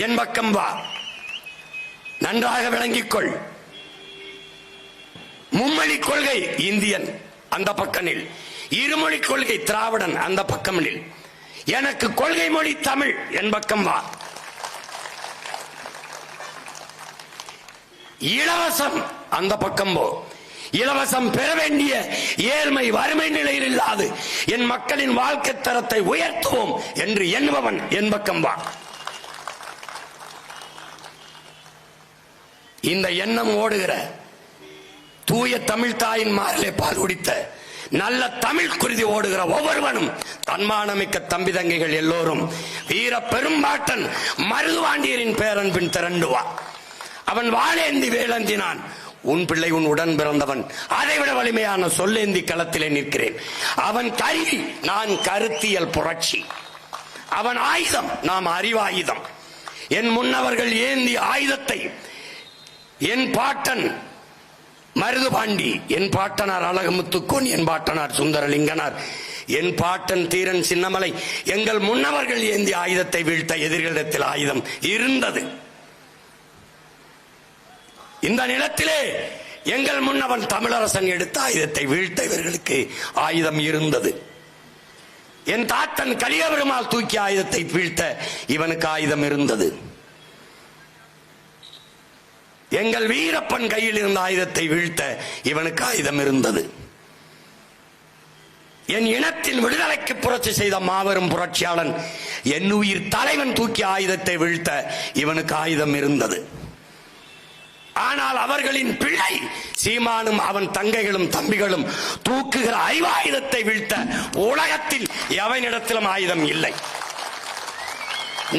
என் பக்கம் வா. நன்றாக விளங்கிக்கொள். மும்மொழி கொள்கை இந்தியன் அந்த பக்கனில், இருமொழி கொள்கை திராவிடன் அந்த பக்கமில், எனக்கு கொள்கை மொழி தமிழ் என் பக்கம் வா. இலவசம் அந்த பக்கம் போ. இலவசம் பெற வேண்டிய ஏழ்மை வறுமை நிலையில் இல்லாது என் மக்களின் வாழ்க்கை தரத்தை உயர்த்துவோம் என்று எண்ணுபவன் என் பக்கம் வா. இந்த எண்ணம் ஓடுகிற தூய தமிழ் தாயின் மாரிலே பால் குடித்த நல்ல தமிழ் குருதி ஓடுகிற ஒவ்வொருவனும் தன்மானமிக்க தம்பி தங்கைகள் எல்லோரும் வீர பெரும்பாட்டன் மருதுவாண்டியரின் பேரன்பின் திரண்டுவா. அவன் வாழேந்தி வேளந்தினான். உன் பிள்ளை உன் உடன் பிறந்தவன். அதைவிட வலிமையான சொல்லேந்தி களத்திலே நிற்கிறேன். அவன் கருவி, நான் கருத்தியல் புரட்சி. அவன் ஆயுதம், நாம் அறிவாயுதம். என் முன்னவர்கள் ஏந்தி ஆயுதத்தை என் பாட்டன் மருதுபாண்டி, என் பாட்டனார் அழகுமுத்துக்கோன், என் பாட்டனார் சுந்தரலிங்கனார், என் பாட்டன் தீரன் சின்னமலை, எங்கள் முன்னவர்கள் ஏந்தி ஆயுதத்தை வீழ்த்த எதிர்களிடத்தில் ஆயுதம் இருந்தது. இந்த நிலத்திலே எங்கள் முன்னவன் தமிழரசன் எடுத்த ஆயுதத்தை வீழ்த்த இவர்களுக்கு ஆயுதம் இருந்தது. என் தாத்தன் கலியபெருமாள் தூக்கி ஆயுதத்தை வீழ்த்த இவனுக்கு ஆயுதம் இருந்தது. எங்கள் வீரப்பன் கையில் இருந்த ஆயுதத்தை வீழ்த்த இவனுக்கு ஆயுதம் இருந்தது. என் இனத்தின் விடுதலைக்கு புரட்சி செய்த மாபெரும் புரட்சியாளன் என் உயிர் தலைவன் தூக்கி ஆயுதத்தை வீழ்த்த இவனுக்கு ஆயுதம் இருந்தது. ஆனால் அவர்களின் பிள்ளை சீமானும் அவன் தங்கைகளும் தம்பிகளும் தூக்குகிற அறிவாயுதத்தை வீழ்த்த உலகத்தில் எவனிடத்திலும் ஆயுதம் இல்லை.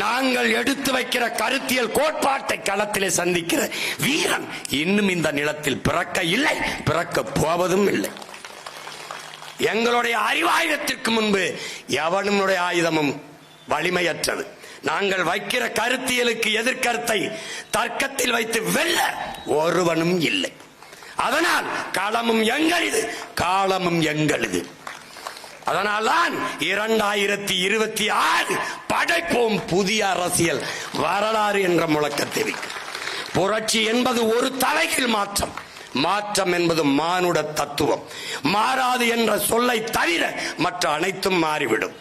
நாங்கள் எடுத்து வைக்கிற கருத்தியல் கோட்பாட்டை களத்திலே சந்திக்கிற வீரன் இன்னும் இந்த நிலத்தில் பிறக்க இல்லை, பிறக்க போவதும் இல்லை. எங்களுடைய அறிவாயுதத்திற்கு முன்பு எவனுடைய ஆயுதமும் வலிமையற்றது. நாங்கள் வைக்கிற கருத்தியலுக்கு எதிர்கருத்தை தர்க்கத்தில் வைத்து வெல்ல ஒருவனும் இல்லை. அதனால் களமும் எங்களது, காலமும் எங்களது. அதனால்தான் 2026 படைப்போம் புதிய அரசியல் வரலாறு என்ற முழக்கத்தை. புரட்சி என்பது ஒரு தலைகீழ் மாற்றம். மாற்றம் என்பது மானுட தத்துவம். மாறாது என்ற சொல்லை தவிர மற்ற அனைத்தும் மாறிவிடும்.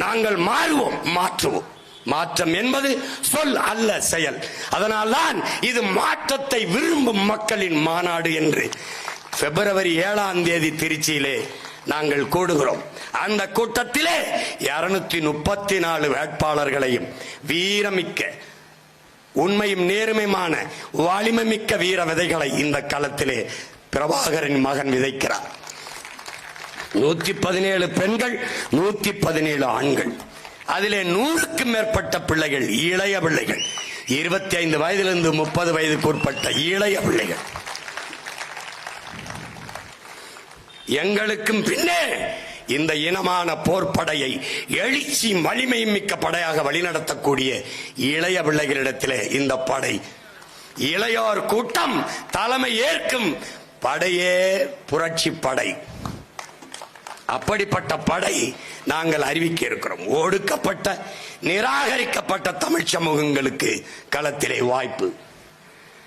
நாங்கள் மாறுவோம், மாற்றுவோம். மாற்றம் என்பது சொல் அல்ல, செயல். அதனால்தான் இது மாற்றத்தை விரும்பும் மக்களின் மாநாடு என்று பிப்ரவரி 7ஆம் தேதி திருச்சியிலே நாங்கள் கூடுகிறோம். அந்த கூட்டத்திலே 234 வேட்பாளர்களையும் வீரமிக்க, உண்மையும் நேர்மையான, வலிமைமிக்க வீர விதைகளை இந்த களத்திலே பிரபாகரன் மகன் விதைக்கிறார். 117 பெண்கள், 117 ஆண்கள். அதிலே 100க்கும் மேற்பட்ட பிள்ளைகள், இளைய பிள்ளைகள், 25 வயதிலிருந்து 30 வயதுக்கு உட்பட்ட இளைய பிள்ளைகள். எங்களுக்கும் பின்னே இந்த இனமான போர்ப்படையை எழுச்சி வலிமை மிக்க படையாக வழிநடத்தக்கூடிய இளைய பிள்ளைகளிடத்திலே இந்த படை, இளையோர் கூட்டம் தலைமை ஏற்கும் படையே புரட்சி படை. அப்படிப்பட்ட படை நாங்கள் அறிவிக்க இருக்கிறோம். ஒடுக்கப்பட்ட நிராகரிக்கப்பட்ட தமிழ் சமூகங்களுக்கு களத்திலே வாய்ப்பு.